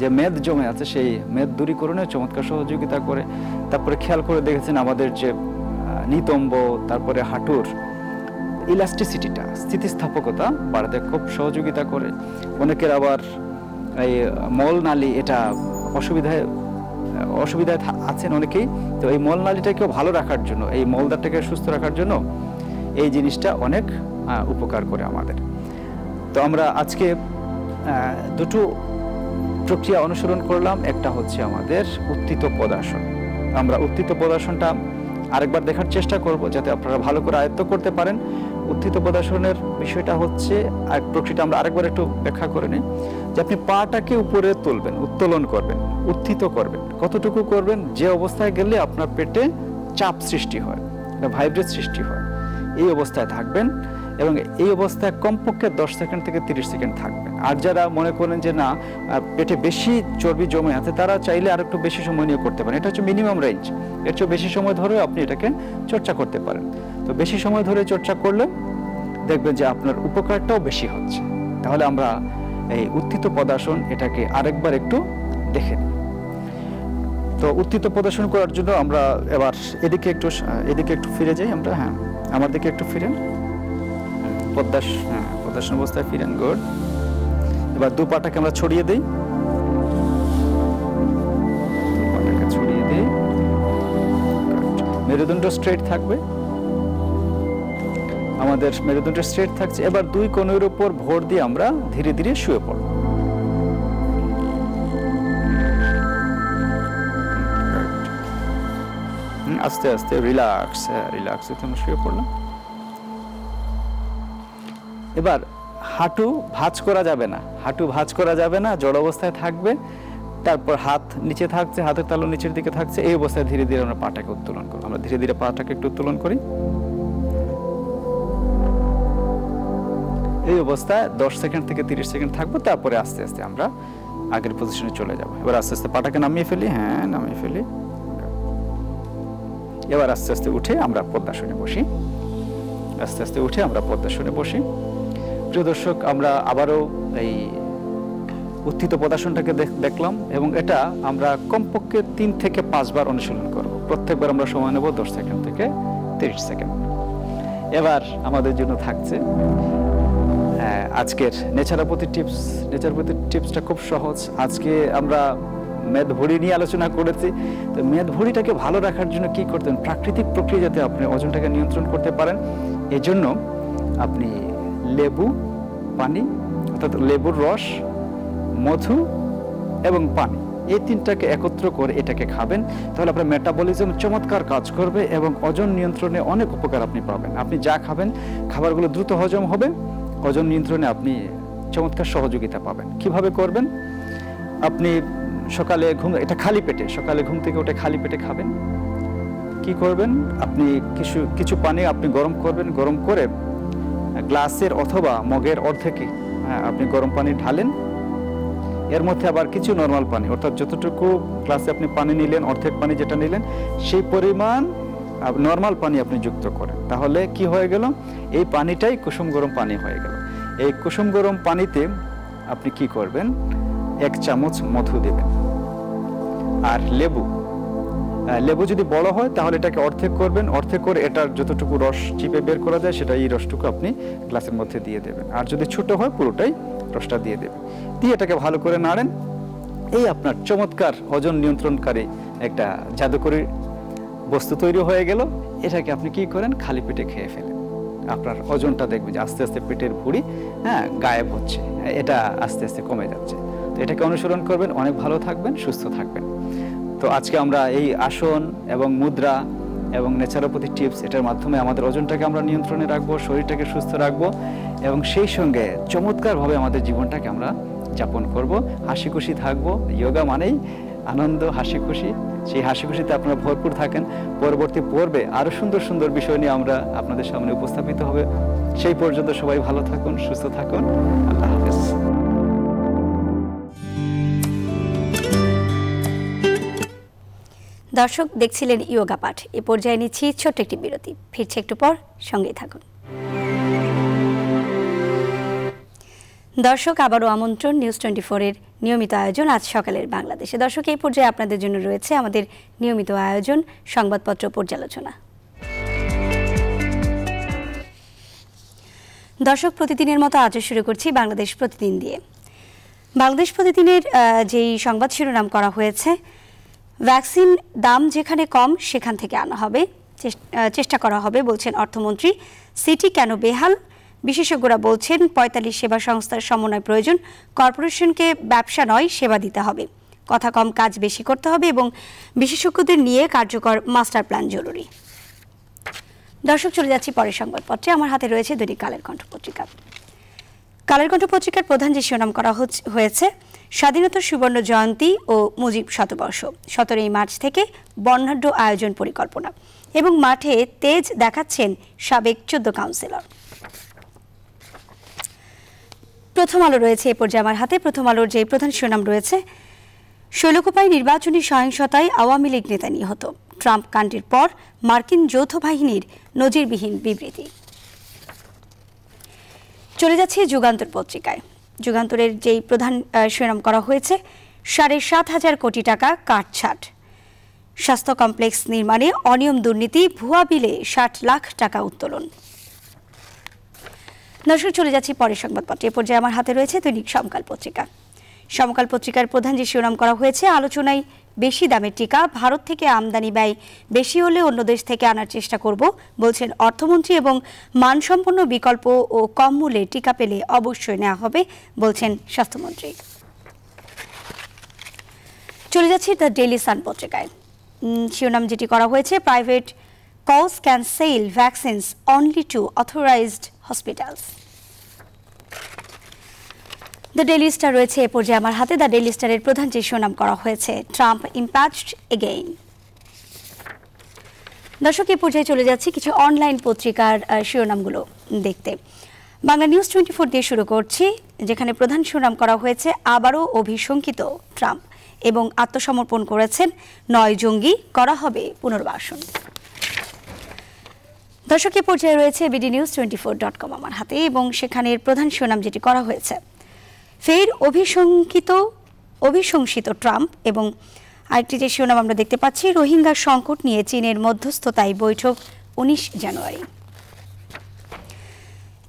যে মেদ জমে আছে, সেই মেদ দূরীকরণে চমৎকার সহযোগিতা করে। তারপরে খেয়াল করে দেখেছেন আমাদের যে নিতম্ব, তারপরে হাঁটুর ইলাস্টিসিটিটা, স্থিতিস্থাপকতা বাড়াতে খুব সহযোগিতা করে। অনেকের আবার এই মলনালী, এটা অসুবিধায় আছেন অনেকেই, তো এই মলনালীটাকেও ভালো রাখার জন্য, এই মলদারটাকে সুস্থ রাখার জন্য এই জিনিসটা অনেক উপকার করে আমাদের। তো আমরা আজকে দুটো প্রক্রিয়া অনুসরণ করলাম। একটা হচ্ছে আমাদের উত্থিত পদাসন। আমরা উত্থিত পদাসনটা আরেকবার দেখার চেষ্টা করব, যাতে আপনারা ভালো করে আয়ত্ত করতে পারেন। উত্থিত পদাসনের বিষয়টা হচ্ছে, প্রক্রিয়াটা আমরা আরেকবার একটু ব্যাখ্যা করে নিই, যে আপনি পাটাকে উপরে তুলবেন, উত্তোলন করবেন, উত্থিত করবেন। কতটুকু করবেন? যে অবস্থায় গেলে আপনার পেটে চাপ সৃষ্টি হয়, ভাইব্রেট সৃষ্টি হয়, এই অবস্থায় থাকবেন। এবং এই অবস্থায় কমপক্ষে 10 সেকেন্ড থেকে 30 সেকেন্ড থাকবেন। আর যারা মনে করেন যে না পেটে বেশি চর্বি জমে আছে তারা চাইলে আর একটু বেশি সময় নিয়ে করতে পারেন। এটা হচ্ছে মিনিমাম রেঞ্জ, এর চেয়ে বেশি সময় ধরে আপনি এটাকে চর্চা করতে পারেন। তো বেশি সময় ধরে চর্চা করলে দেখবেন যে আপনার উপকারটাও বেশি হচ্ছে। তাহলে আমরা এই উত্থিত পদাসন এটাকে আরেকবার একটু দেখে নিই। তো উত্থিত পদাসন করার জন্য আমরা এবার এদিকে একটু ফিরে যাই আমরা। হ্যাঁ, আমার দিকে একটু ফিরেন, পদ্মাসন অবস্থায় ফিরেন। গুড। এবার দু পাটাকে আমরা ছড়িয়ে দিই, মেরুদণ্ড স্ট্রেট থাকবে, আমাদের মেরুদণ্ড স্ট্রেট থাকছে। এবার দুই কোণের উপর ভর দিয়ে আমরা ধীরে ধীরে শুয়ে পড়ব। আস্তে আস্তে রিল্যাক্স আমরা শুয়ে পড়লাম। এবার হাঁটু ভাঁজ করা যাবে না, জড় অবস্থায় থাকবে। তারপর হাত নিচে থাকছে, হাতের তালু নিচের দিকে থাকছে। এই অবস্থায় ধীরে ধীরে আমরা পাটাকে উত্তোলন করব। আমরা ধীরে ধীরে পাটাকে একটু উত্তোলন করি। এই অবস্থায় 10 সেকেন্ড থেকে 30 সেকেন্ড থাকবো, তারপরে আস্তে আস্তে আমরা আগের পজিশনে চলে যাব। এবার আস্তে আস্তে পাটাকে নামিয়ে ফেলি। হ্যাঁ, নামিয়ে ফেলি। এবার আস্তে আস্তে উঠে আমরা পদ্মাসনে বসি। প্রিয় দর্শক, আমরা আবারও এই উত্থিত পদাসনটাকে দেখলাম এবং এটা আমরা কমপক্ষে 3 থেকে 5 বার অনুশীলন করব। প্রত্যেকবার আমরা সময় নেব 10 সেকেন্ড থেকে 30 সেকেন্ড। এবার আমাদের জন্য থাকছে আজকের নেচারোপ্যাথি টিপসটা খুব সহজ। আজকে আমরা মেদ ভরি নিয়ে আলোচনা করেছি। তো মেদ ভরিটাকে ভালো রাখার জন্য কি করতে হবে, প্রাকৃতিক প্রক্রিয়া যাতে আপনি ওজনটাকে নিয়ন্ত্রণ করতে পারেন, এজন্য আপনি লেবু পানি অর্থাৎ লেবুর রস, মধু এবং পানি, এই তিনটাকে একত্র করে এটাকে খাবেন। তাহলে আপনার মেটাবলিজম চমৎকার কাজ করবে এবং ওজন নিয়ন্ত্রণে অনেক উপকার আপনি পাবেন। আপনি যা খাবেন খাবারগুলো দ্রুত হজম হবে, ওজন নিয়ন্ত্রণে আপনি চমৎকার সহযোগিতা পাবেন। কিভাবে করবেন? আপনি সকালে সকালে ঘুম থেকে উঠে খালি পেটে খাবেন। কি করবেন? আপনি কিছু পানি আপনি গরম করবেন, গরম করে গ্লাসের অথবা মগের অর্ধেকে আপনি গরম পানি ঢালেন। এর মধ্যে আবার কিছু নরমাল পানি, অর্থাৎ যতটুকু গ্লাসে আপনি পানি নিলেন, অর্ধেক পানি যেটা নিলেন সেই পরিমাণ নরমাল পানি আপনি যুক্ত করেন। তাহলে কি হয়ে গেল? এই পানিটাই কুসুম গরম পানি হয়ে গেল। এই কুসুম গরম পানিতে আপনি কি করবেন? 1 চামচ মধু দেবেন। আর লেবু যদি বড় হয় তাহলে এটাকে অর্ধেক করবেন, অর্ধেক করে এটার যতটুকু রস চিপে বের করা যায় সেটা এই রসটুকু আপনি গ্লাসের মধ্যে দিয়ে দেবেন। আর যদি ছোট হয় পুরোটাই রসটা দিয়ে দেবেন। দিয়ে এটাকে ভালো করে নাড়েন। এই আপনার চমৎকার ওজন নিয়ন্ত্রণকারী একটা জাদুকরী বস্তু তৈরি হয়ে গেল। এটাকে আপনি কি করেন? খালি পেটে খেয়ে ফেলেন। আপনার ওজনটা দেখবেন যে আস্তে আস্তে পেটের ভুঁড়ি গায়েব হচ্ছে, এটা আস্তে আস্তে কমে যাচ্ছে। তো এটাকে অনুসরণ করবেন, অনেক ভালো থাকবেন, সুস্থ থাকবেন। তো আজকে আমরা এই আসন এবং মুদ্রা এবং নেচারোপ্যাথি টিপস এটার মাধ্যমে আমাদের ওজনটাকে আমরা নিয়ন্ত্রণে রাখবো, শরীরটাকে সুস্থ রাখবো এবং সেই সঙ্গে চমৎকারভাবে আমাদের জীবনটাকে আমরা যাপন করব, হাসি খুশি থাকবো। যোগা মানেই আনন্দ, হাসি খুশি। সেই হাসি খুশিতে আপনারা ভরপুর থাকেন। পরবর্তী পর্বে আরো সুন্দর সুন্দর বিষয় নিয়ে আমরা আপনাদের সামনে উপস্থাপিত হবে। সেই পর্যন্ত সবাই ভালো থাকুন, সুস্থ থাকুন। আল্লাহ হাফেজ। দর্শক দেখছিলেন ইয়োগা পাঠ। এ পর্যায়ে নিচ্ছি ছোট্ট একটি বিরতি, ফিরছে একটু পর, সঙ্গেই থাকুন। দর্শক আবারও আমন্ত্রণ নিউজ 24-এর নিয়মিত আয়োজন আজ সকালের বাংলাদেশে। দর্শক এই পর্যায়ে আপনাদের জন্য রয়েছে আমাদের নিয়মিত আয়োজন সংবাদপত্র পর্যালোচনা। দর্শক প্রতিদিনের মতো আজও শুরু করছি বাংলাদেশ প্রতিদিন দিয়ে। বাংলাদেশ প্রতিদিনের যেই সংবাদ শিরোনাম করা হয়েছে, ভ্যাকসিন দাম যেখানে কম সেখান থেকে আনা হবে, চেষ্টা করা হবে বলছেন অর্থমন্ত্রী। সিটি কেন বেহাল? বিশেষজ্ঞরা বলছেন 45 সেবা সংস্থার সমন্বয় প্রয়োজন। কর্পোরেশনকে ব্যবসা নয়, সেবা দিতে হবে। কথা কম, কাজ বেশি করতে হবে এবং বিশেষজ্ঞদের নিয়ে কার্যকর মাস্টার প্ল্যান জরুরি। দর্শক চলে যাচ্ছি পরের সংবাদপত্রে। আমার হাতে রয়েছে দৈনিক কালের কণ্ঠ পত্রিকা। কালের কণ্ঠ পত্রিকার প্রধান যে শিরোনাম করা হয়েছে, স্বাধীনতার সুবর্ণ জয়ন্তী ও মুজিব শতবর্ষ, 17 মার্চ থেকে বর্ণাঢ্য আয়োজন পরিকল্পনা এবং মাঠে তেজ দেখাচ্ছেন সাবেক 14 কাউন্সিলর। প্রথম আলো রয়েছে এ পর্যায়ে আমার হাতে। প্রথম আলোর যে প্রধান শিরোনাম রয়েছে, শৈলকুপায় নির্বাচনী সহিংসতায় আওয়ামী লীগ নেতা নিহত, ট্রাম্প কাণ্ডের পর মার্কিন যৌথ বাহিনীর নজিরবিহীন বিবৃতি। চলে যাচ্ছে যুগান্তর পত্রিকায়। যুগান্তরের যেই প্রধান শিরোনাম করা হয়েছে, 7,500 কোটি টাকা কাটছাট, স্বাস্থ্য কমপ্লেক্স নির্মাণে অনিয়ম দুর্নীতি, ভুয়া বিলে 60 লাখ টাকা উত্তোলন। দর্শক, চলে যাচ্ছি পরের সংবাদপত্রে। এ পর্যায়ে আমার হাতে রয়েছে দৈনিক সমকাল পত্রিকা। সমকাল পত্রিকার প্রধান যে শিরোনাম করা হয়েছে, আলোচনায় বেশি দামের টিকা, ভারত থেকে আমদানি ব্যয় বেশি হলে অন্য দেশ থেকে আনার চেষ্টা করব বলছেন অর্থমন্ত্রী, এবং মানসম্পন্ন বিকল্প ও কম মূল্যে টিকা পেলে অবশ্যই নেওয়া হবে বলছেন স্বাস্থ্যমন্ত্রী। চলে যাচ্ছি দ্য ডেইলি সান পত্রিকায়। শিরোনাম যেটি করা হয়েছে, private cos can sell vaccines only to authorized hospitals. The daily star রয়েছে এ পর্যায়ে আমার হাতে। দ্য ডেইলি স্টারের প্রধান যে শিরোনাম করা হয়েছে, ট্রাম্প ইম্প্যাচড এগেইন। দর্শক, এ পর্যায়ে চলে যাচ্ছি কিছু অনলাইন পত্রিকার শিরোনামগুলো দেখতে। বাংলা নিউজ 24 দিয়ে শুরু করছি, যেখানে প্রধান শিরোনাম করা হয়েছে, আবারও অভিশঙ্কিত ট্রাম্প এবং আত্মসমর্পণ করেছেন 9 জঙ্গি, করা হবে পুনর্বাসন। দর্শক, এ পর্যায়ে রয়েছে bdnews24.com আমার হাতে, এবং সেখানের প্রধান শিরোনাম যেটি করা হয়েছে, ফের অভিশংসিত ট্রাম্প, এবং আরেকটি যে শিরোনাম আমরা দেখতে পাচ্ছি, রোহিঙ্গা সংকট নিয়ে চীনের মধ্যস্থতায় বৈঠক 19 জানুয়ারি।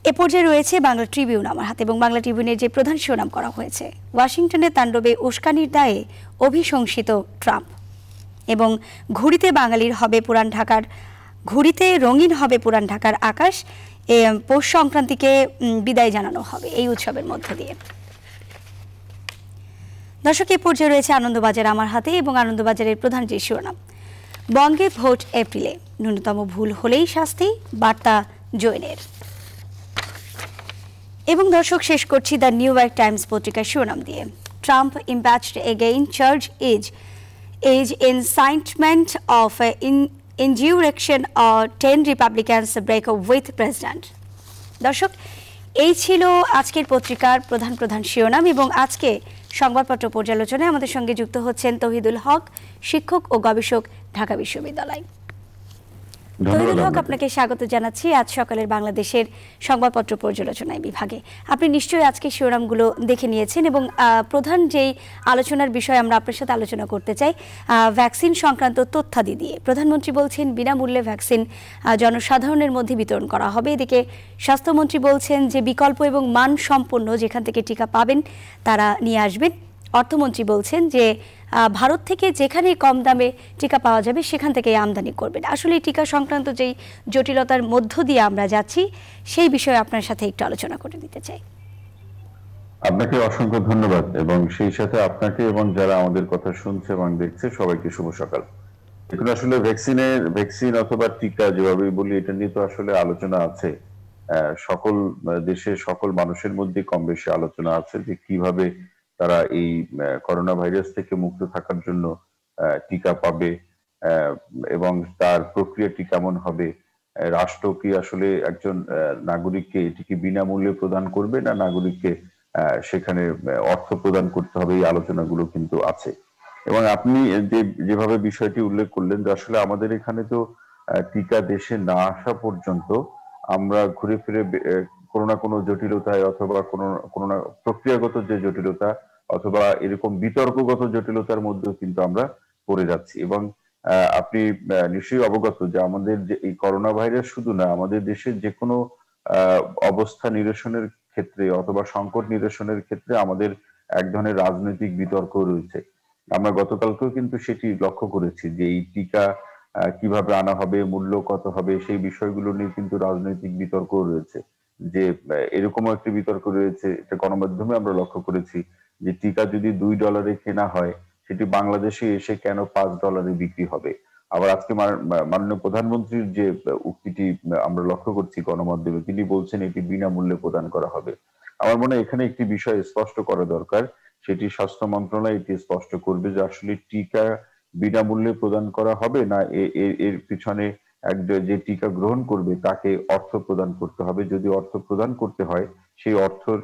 এ পর্যায়ে রয়েছে বাংলা ট্রিবিউন আমার হাতে, এবং বাংলা ট্রিবিউনের যে প্রধান শিরোনাম করা হয়েছে, ওয়াশিংটনের তাণ্ডবে উস্কানির দায়ে অভিশংসিত ট্রাম্প, এবং ঘুড়িতে রঙিন হবে পুরান ঢাকার আকাশ, পৌষ সংক্রান্তিকে বিদায় জানানো হবে এই উৎসবের মধ্য দিয়ে। দর্শক, এ পর্যায়ে রয়েছে আনন্দবাজার আমার হাতে, এবং আনন্দবাজারের প্রধান যে শিরোনাম, বঙ্গে ভোট এপ্রিলে, ন্যূনতম ভুল হলেই শাস্তি, বার্তা জৈনের। এবং দর্শক, শেষ করছি দ্য নিউ ইয়র্ক টাইমস পত্রিকার শিরোনাম দিয়ে, Trump impeached again, charge is incitement of insurrection or 10 Republicans break with president. দর্শক, এই ছিল আজকের পত্রিকার প্রধান শিরোনাম, এবং আজকে সংবাদপত্র পর্যালোচনায় আমাদের সঙ্গে যুক্ত হচ্ছেন তৌহিদুল হক, শিক্ষক ও গবেষক, ঢাকা বিশ্ববিদ্যালয়। তৌহিদুল হক, আপনাকে স্বাগত জানাচ্ছি আজ সকালের বাংলাদেশের সংবাদপত্র পর্যালোচনায় বিভাগে। আপনি নিশ্চয়ই আজকে শিরোনামগুলো দেখে নিয়েছেন, এবং প্রধান যেই আলোচনার বিষয় আমরা আপনার সাথে আলোচনা করতে চাই, ভ্যাকসিন সংক্রান্ত তথ্যাদি দিয়ে। প্রধানমন্ত্রী বলছেন বিনামূল্যে ভ্যাকসিন জনসাধারণের মধ্যে বিতরণ করা হবে। এদিকে স্বাস্থ্যমন্ত্রী বলছেন যে বিকল্প এবং মানসম্পন্ন যেখান থেকে টিকা পাবেন তারা নিয়ে আসবেন। অর্থমন্ত্রী বলছেন যে ভারত থেকে যেখানে কম দামে টিকা পাওয়া যাবে সেখান থেকে আমদানি করবেন। আসলে টিকা সংক্রান্ত যেই জটিলতার মধ্য দিয়ে আমরা যাচ্ছি সেই বিষয়ে আপনার সাথে একটু আলোচনা করে দিতে চাই। আপনাকে অসংখ্য ধন্যবাদ, এবং সেই সাথে আপনাকে এবং যারা আমাদের কথা শুনছে এবং দেখছে সবাইকে শুভ সকাল। এখন আসলে ভ্যাকসিন অথবা টিকা যেভাবে বলি, এটা নিয়ে তো আসলে আলোচনা আছে, সকল দেশে সকল মানুষের মধ্যে কম বেশি আলোচনা আছে যে কিভাবে তারা এই করোনা ভাইরাস থেকে মুক্ত থাকার জন্য টিকা পাবে, এবং তার প্রক্রিয়াটি কেমন হবে। রাষ্ট্র কি আসলে একজন নাগরিককে এটিকে বিনামূল্যে প্রদান করবে, না নাগরিককে সেখানে অর্থ প্রদান করতে হবে, এই আলোচনাগুলো কিন্তু আছে। এবং আপনি যেভাবে বিষয়টি উল্লেখ করলেন যে আসলে আমাদের এখানে তো টিকা দেশে না আসা পর্যন্ত আমরা ঘুরে ফিরে কোনো না কোনো জটিলতায়, অথবা কোনো না প্রক্রিয়াগত যে জটিলতা অথবা এরকম বিতর্কগত জটিলতার মধ্যেও কিন্তু আমরা পড়ে যাচ্ছি। এবং আপনি নিশ্চয়ই অবগত যে আমাদের যে এই করোনা ভাইরাস শুধু না, আমাদের দেশের যে কোনো অবস্থা নিরসনের ক্ষেত্রে অথবা সংকট নিরসনের ক্ষেত্রে আমাদের এক ধরনের রাজনৈতিক বিতর্ক রয়েছে। আমরা গতকালকেও কিন্তু সেটি লক্ষ্য করেছি যে এই টিকা কিভাবে আনা হবে, মূল্য কত হবে, সেই বিষয়গুলো নিয়ে কিন্তু রাজনৈতিক বিতর্ক রয়েছে। যে এরকমও একটি বিতর্ক রয়েছে, এটা গণমাধ্যমে আমরা লক্ষ্য করেছি, যে টিকা যদি $2 কেনা হয় সেটি বাংলাদেশে এসে কেন $5 বিক্রি হবে। আবার আজকে মাননীয় প্রধানমন্ত্রীর যে উক্তিটি আমরা লক্ষ্য করছি গণমাধ্যমে, তিনি বলছেন এটি বিনামূল্যে প্রদান করা হবে। আমার মনে হয় এখানে একটি বিষয় স্পষ্ট করা দরকার, সেটি স্বাস্থ্য মন্ত্রণালয় এটি স্পষ্ট করবে যে আসলে টিকা বিনামূল্যে প্রদান করা হবে, না এর পিছনে যে টিকা গ্রহণ করবে তাকে অর্থ প্রদান করতে হবে। যদি অর্থ প্রদান করতে হয় সেই অর্থের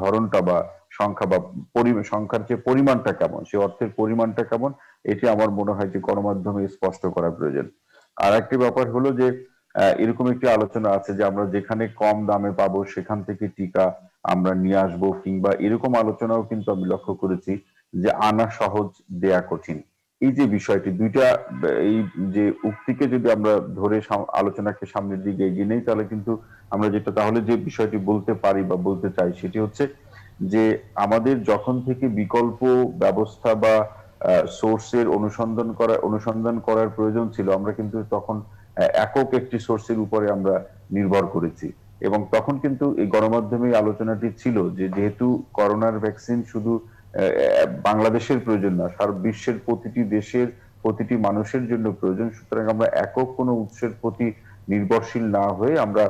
ধরনটা বা সংখ্যা বা সংখ্যার যে পরিমাণটা কেমন, সেই অর্থের পরিমাণটা কেমন, এটি আমার মনে হয় যে গণমাধ্যমে স্পষ্ট করা প্রয়োজন। আর একটি ব্যাপার হলো যে এরকম একটি আলোচনা আছে যে আমরা যেখানে কম দামে পাবো সেখান থেকে টিকা আমরা নিয়ে আসবো, কিংবা এরকম আলোচনাও কিন্তু আমি লক্ষ্য করেছি যে আনা সহজ দেয়া কঠিন। এই যে বিষয়টি দুইটা, এই যে উক্তিকে যদি আমরা ধরে আলোচনাকে সামনের দিকে এগিয়ে নেই, তাহলে কিন্তু আমরা যেটা তাহলে যে বিষয়টি বলতে পারি বা বলতে চাই সেটি হচ্ছে যে আমাদের যখন থেকে বিকল্প ব্যবস্থা বা সোর্সের অনুসন্ধান করার প্রয়োজন ছিল, আমরা কিন্তু তখন একক একটি সোর্সের উপরে আমরা নির্ভর করেছি। এবং তখন কিন্তু এই গণমাধ্যমে আলোচনাটি ছিল যে যেহেতু করোনার ভ্যাকসিন শুধু বাংলাদেশের প্রয়োজন না, সারা বিশ্বের প্রতিটি দেশের প্রতিটি মানুষের জন্য প্রয়োজন, সুতরাং আমরা একক কোনো উৎসের প্রতি নির্ভরশীল না হয়ে আমরা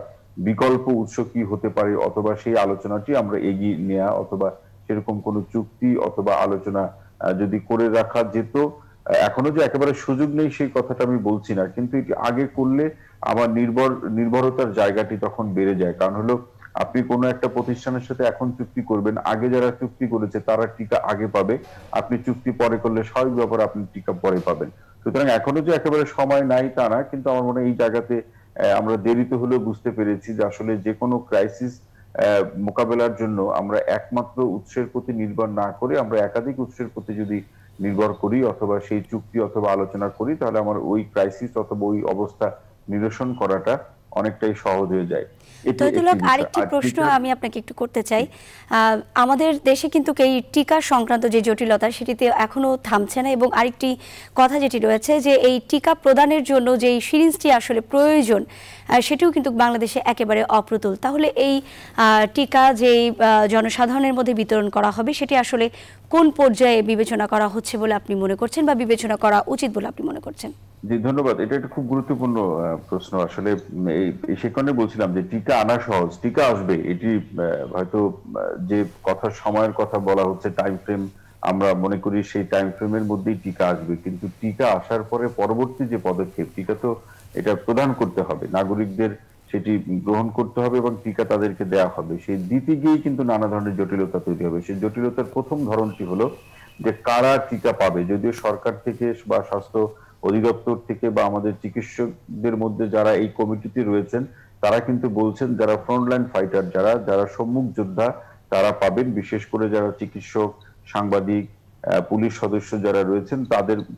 বিকল্প উৎস কি হতে পারে, অথবা সেই আলোচনাটি আমরা এগিয়ে নেওয়া, অথবা সেরকম কোনো চুক্তি অথবা আলোচনা যদি করে রাখা যেত। এখনো যে একেবারে সুযোগ নেই সেই কথাটা আমি বলছি না, কিন্তু এটি আগে করলে আমার নির্ভরতার জায়গাটি তখন বেড়ে যায়। কারণ হলো আপনি কোনো একটা প্রতিষ্ঠানের সাথে এখন চুক্তি করবেন, আগে যারা চুক্তি করেছে তারা টিকা আগে পাবে, আপনি চুক্তি পরে করলে স্বাভাবিক ব্যাপার আপনি টিকা পরে পাবেন। সুতরাং এখনো যে একেবারে সময় নাই তা না, কিন্তু আমার মনে হয় এই জায়গাতে আমরা দেরিতে হলেও বুঝতে পেরেছি যে আসলে যে কোনো ক্রাইসিস মোকাবেলার জন্য আমরা একমাত্র উৎসের প্রতি নির্ভর না করে আমরা একাধিক উৎসের প্রতি যদি নির্ভর করি অথবা সেই চুক্তি অথবা আলোচনা করি, তাহলে আমার ওই ক্রাইসিস অথবা ওই অবস্থা নিরসন করাটা অনেকটাই সহজ হয়ে যায়। আরেকটি প্রশ্ন আমি আপনাকে একটু করতে চাই। আমাদের দেশে কিন্তু এই টিকা সংক্রান্ত যে জটিলতা সেটিতে এখনো থামছে না, এবং আরেকটি কথা যেটি রয়েছে যে এই টিকা প্রদানের জন্য যে সিরিঞ্জটি আসলে প্রয়োজন সেটিও কিন্তু বাংলাদেশে একেবারে অপ্রতুল। তাহলে এই টিকা যে জনসাধারণের মধ্যে বিতরণ করা হবে সেটি আসলে কোন পর্যায়ে বিবেচনা করা হচ্ছে বলে আপনি মনে করছেন, বা বিবেচনা করা উচিত বলে আপনি মনে করছেন? জি ধন্যবাদ, এটা একটা খুব গুরুত্বপূর্ণ প্রশ্ন। আসলে সেই কারণে বলছিলাম যে টিকা আনা সহজ, টিকা আসবে, এটি হয়তো যে সময়ের কথা বলা হচ্ছে টাইম ফ্রেম, আমরা মনে করি সেই টাইম ফ্রেমের মধ্যেই টিকা আসবে, কিন্তু টিকা আসার পরে পরবর্তী যে পদক্ষেপ, টিকা তো এটা প্রদান করতে হবে, নাগরিকদের সেটি গ্রহণ করতে হবে এবং টিকা তাদেরকে দেওয়া হবে। সেই দিতে গিয়েই কিন্তু নানা ধরনের জটিলতা তৈরি হবে। সেই জটিলতার প্রথম ধরনটি হলো যে কারা টিকা পাবে। যদিও সরকার থেকে বা স্বাস্থ্য অধিদপ্তর থেকে বা আমাদের চিকিৎসকদের মধ্যে যারা এই কমিটিতে রয়েছেন তারা কিন্তু বলছেন যারা ফ্রন্টলাইন ফাইটার, যারা সম্মুখ যোদ্ধা তারা পাবেন, বিশেষ করে যারা চিকিৎসক, সাংবাদিক, পুলিশ সদস্য যারা রয়েছেন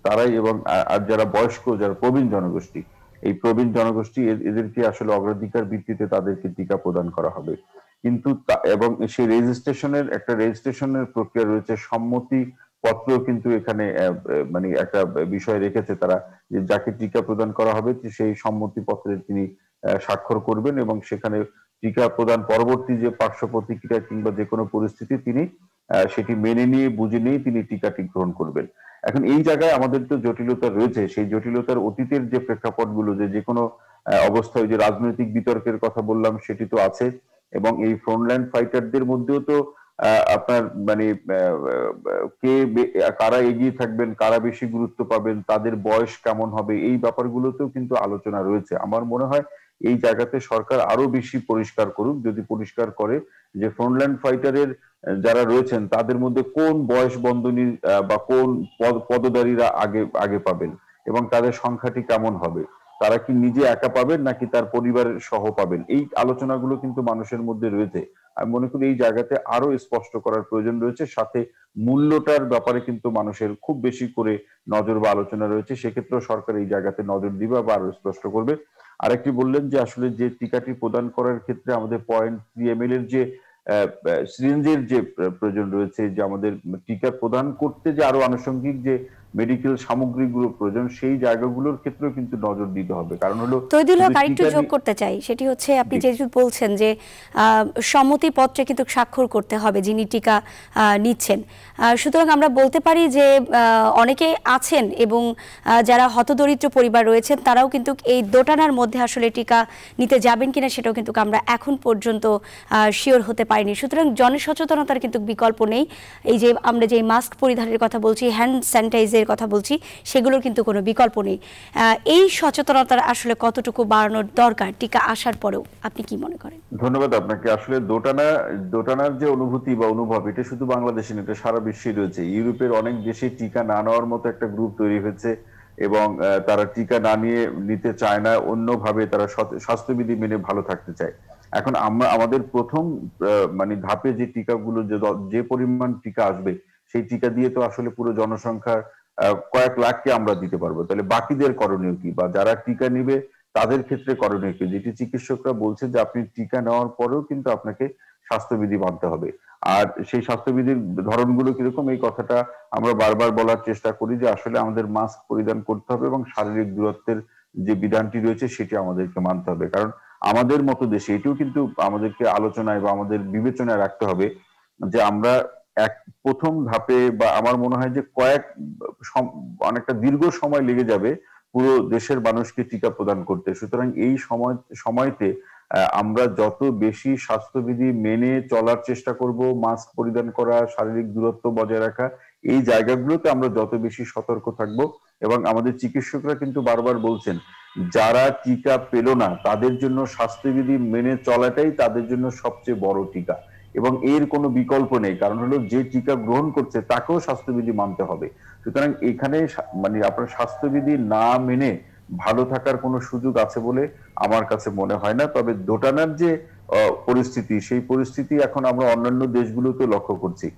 তারাই, এবং আর যারা বয়স্ক, যারা প্রবীণ জনগোষ্ঠী, এই প্রবীণ জনগোষ্ঠী এদেরকে আসলে অগ্রাধিকার ভিত্তিতে তাদেরকে টিকা প্রদান করা হবে। কিন্তু এবং সেই রেজিস্ট্রেশনের প্রক্রিয়া রয়েছে, সম্মতি পত্র কিন্তু এখানে মানে একটা বিষয় রেখেছে তারা, যে যাকে টিকা প্রদান করা হবে সেই সম্মতি পত্রে তিনি স্বাক্ষর করবেন, এবং সেখানে টিকা প্রদান পরবর্তী যে পার্শ্ব প্রতিক্রিয়া কিংবা যে কোনো পরিস্থিতি তিনি সেটি মেনে নিয়ে বুঝে নিয়ে তিনি টিকাটি গ্রহণ করবেন। এখন এই জায়গায় আমাদের তো জটিলতা রয়েছে, সেই জটিলতার অতীতের যে প্রেক্ষাপটগুলো, যে কোনো অবস্থায় যে রাজনৈতিক বিতর্কের কথা বললাম সেটি তো আছে, এবং এই ফ্রন্টলাইন ফাইটারদের মধ্যেও তো আপনার মানে কারা এগিয়ে থাকবেন, কারা বেশি গুরুত্ব পাবেন, তাদের বয়স কেমন হবে, এই ব্যাপারগুলোতেও কিন্তু আলোচনা রয়েছে। আমার মনে হয় এই জায়গাতে সরকার আরো বেশি পরিষ্কার করুক, যদি পরিষ্কার করে যে ফ্রন্টলাইন ফাইটারের যারা রয়েছেন তাদের মধ্যে কোন বয়স বন্ধনী বা কোন পদধারীরা আগে পাবেন এবং তাদের সংখ্যাটি কেমন হবে, তারা কি নিজে একা পাবেন নাকি তার পরিবারের সহ পাবেন, এই আলোচনাগুলো কিন্তু মানুষের মধ্যে রয়েছে। আমি মনে করি এই জায়গাতে আরো স্পষ্ট করার প্রয়োজন রয়েছে, সাথে মূল্যটার ব্যাপারে কিন্তু মানুষের খুব বেশি করে নজর বা আলোচনা রয়েছে, সেক্ষেত্রেও সরকার এই জায়গাতে নজর দিবে বা আরো স্পষ্ট করবে। আরেকটি বললেন যে আসলে যে টিকাটি প্রদান করার ক্ষেত্রে আমাদের 0.3 ml এর যে সিরিঞ্জের যে প্রয়োজন রয়েছে, যে আমাদের টিকা প্রদান করতে যে আরো আনুষঙ্গিক যে মেডিকেল সামগ্রীগুলো প্রয়োজন, সেই জায়গাগুলোর ক্ষেত্রেও কিন্তু নজর দিতে হবে। কারণ হলো তৈদুল হক, আরেকটু যোগ করতে চাই, সেটি হচ্ছে আপনি যেহেতু বলছেন যে সম্মতি পত্রে কিন্তু স্বাক্ষর করতে হবে যিনি টিকা নিচ্ছেন, সুতরাং আমরা বলতে পারি যে অনেকে আছেন এবং যারা হতদরিদ্র পরিবার রয়েছেন তারাও কিন্তু এই দোটানার মধ্যে আসলে টিকা নিতে যাবেন কিনা সেটাও কিন্তু আমরা এখন পর্যন্ত শিওর হতে পারিনি। সুতরাং জনসচেতনতার কিন্তু বিকল্প নেই। এই যে আমরা যে মাস্ক পরিধানের কথা বলছি, হ্যান্ড স্যানিটাইজার টিকাদের কথা বলছি, সেগুলোর কিন্তু কোনো বিকল্প নেই। এই সচেতনতা আসলে কতটুকু বাড়ানোর দরকার টিকা আসার পরেও, আপনি কি মনে করেন? ধন্যবাদ আপনাকে। আসলে দোটানার যে অনুভূতি বা অনুভব, এটা শুধু বাংলাদেশে না, এটা সারা বিশ্বে রয়েছে। ইউরোপের অনেক দেশে টিকা না নেওয়ার মতো একটা গ্রুপ তৈরি হয়েছে এবং তারা টিকা না নিতে চায় না, অন্যভাবে তারা স্বাস্থ্যবিধি মেনে ভালো থাকতে চায়। এখন আমাদের প্রথম মানে ধাপে যে টিকাগুলো, যে পরিমাণ টিকা আসবে, সেই টিকা দিয়ে তো আসলে পুরো জনসংখ্যার কয়েক লাখকে আমরা দিতে পারবো। তাহলে বাকিদের করণীয় কি, বা যারা টিকা নিবে তাদের ক্ষেত্রে করণীয় কি? যেটি চিকিৎসকরা বলছে যে আপনি টিকা নেওয়ার পরেও কিন্তু আপনাকে স্বাস্থ্যবিধি মানতে হবে। আর সেই স্বাস্থ্যবিধির ধরনগুলো কিরকম, এই কথাটা আমরা বারবার বলার চেষ্টা করি যে আসলে আমাদের মাস্ক পরিধান করতে হবে এবং শারীরিক দূরত্বের যে বিধানটি রয়েছে সেটি আমাদেরকে মানতে হবে। কারণ আমাদের মতো দেশে এটিও কিন্তু আমাদেরকে আলোচনায় বা আমাদের বিবেচনায় রাখতে হবে যে আমরা প্রথম ধাপে, বা আমার মনে হয় যে অনেকটা দীর্ঘ সময় লেগে যাবে পুরো দেশের মানুষকে টিকা প্রদান করতে। সুতরাং এই সময়তে আমরা যত বেশি স্বাস্থ্যবিধি মেনে চলার চেষ্টা করব, মাস্ক পরিধান করা, শারীরিক দূরত্ব বজায় রাখা, এই জায়গাগুলোতে আমরা যত বেশি সতর্ক থাকব। এবং আমাদের চিকিৎসকরা কিন্তু বারবার বলছেন যারা টিকা পেল না তাদের জন্য স্বাস্থ্যবিধি মেনে চলাটাই তাদের জন্য সবচেয়ে বড় টিকা, এবং এর কোনো বিকল্প নেই। কারণ হলো যে টিকা গ্রহণ করছে তাকেও স্বাস্থ্যবিধি মানতে হবে। সুতরাং এখানে মানে আপনার স্বাস্থ্যবিধি না মেনে ভালো থাকার কোনো সুযোগ আছে বলে আমার কাছে মনে হয় না। তবে দোটানার যে পরিস্থিতি, সেই পরিস্থিতি এখন আমরা অন্যান্য দেশগুলোতে লক্ষ্য করছি।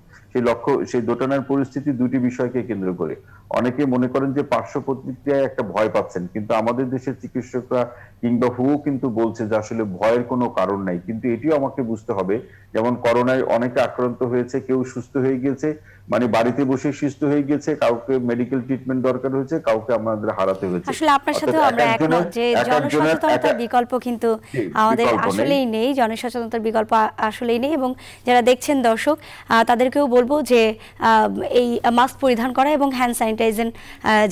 সেই দোটানার পরিস্থিতি দুটি বিষয়কে কেন্দ্র করে। অনেকে মনে করেন যে পার্শ্ব প্রতিক্রিয়ায় একটা ভয় পাচ্ছেন, কিন্তু আমাদের দেশের চিকিৎসকরা কিংবা কিন্তু বলছে যে আসলে ভয়ের কোনো কারণ নাই। কিন্তু এটিও আমাকে বুঝতে হবে, যেমন করোনায় অনেকে আক্রান্ত হয়েছে, কেউ সুস্থ হয়ে গিয়েছে, মানে বাড়িতে বসে সুস্থ হয়ে গিয়েছে, কাউকে মেডিকেল ট্রিটমেন্ট দরকার হয়েছে, কাউকে আমাদের হারাতে হয়েছে। আসলে আপনার সাথে আমরা একমত যে জনসচেতনতার বিকল্প কিন্তু আমাদের আসলেই নেই, জনসচেতনতার বিকল্প আসলেই নেই। এবং যারা দেখছেন দর্শক, তাদেরকেও বলবো যে এই মাস্ক পরিধান করা এবং হ্যান্ড স্যানিটাইজেশন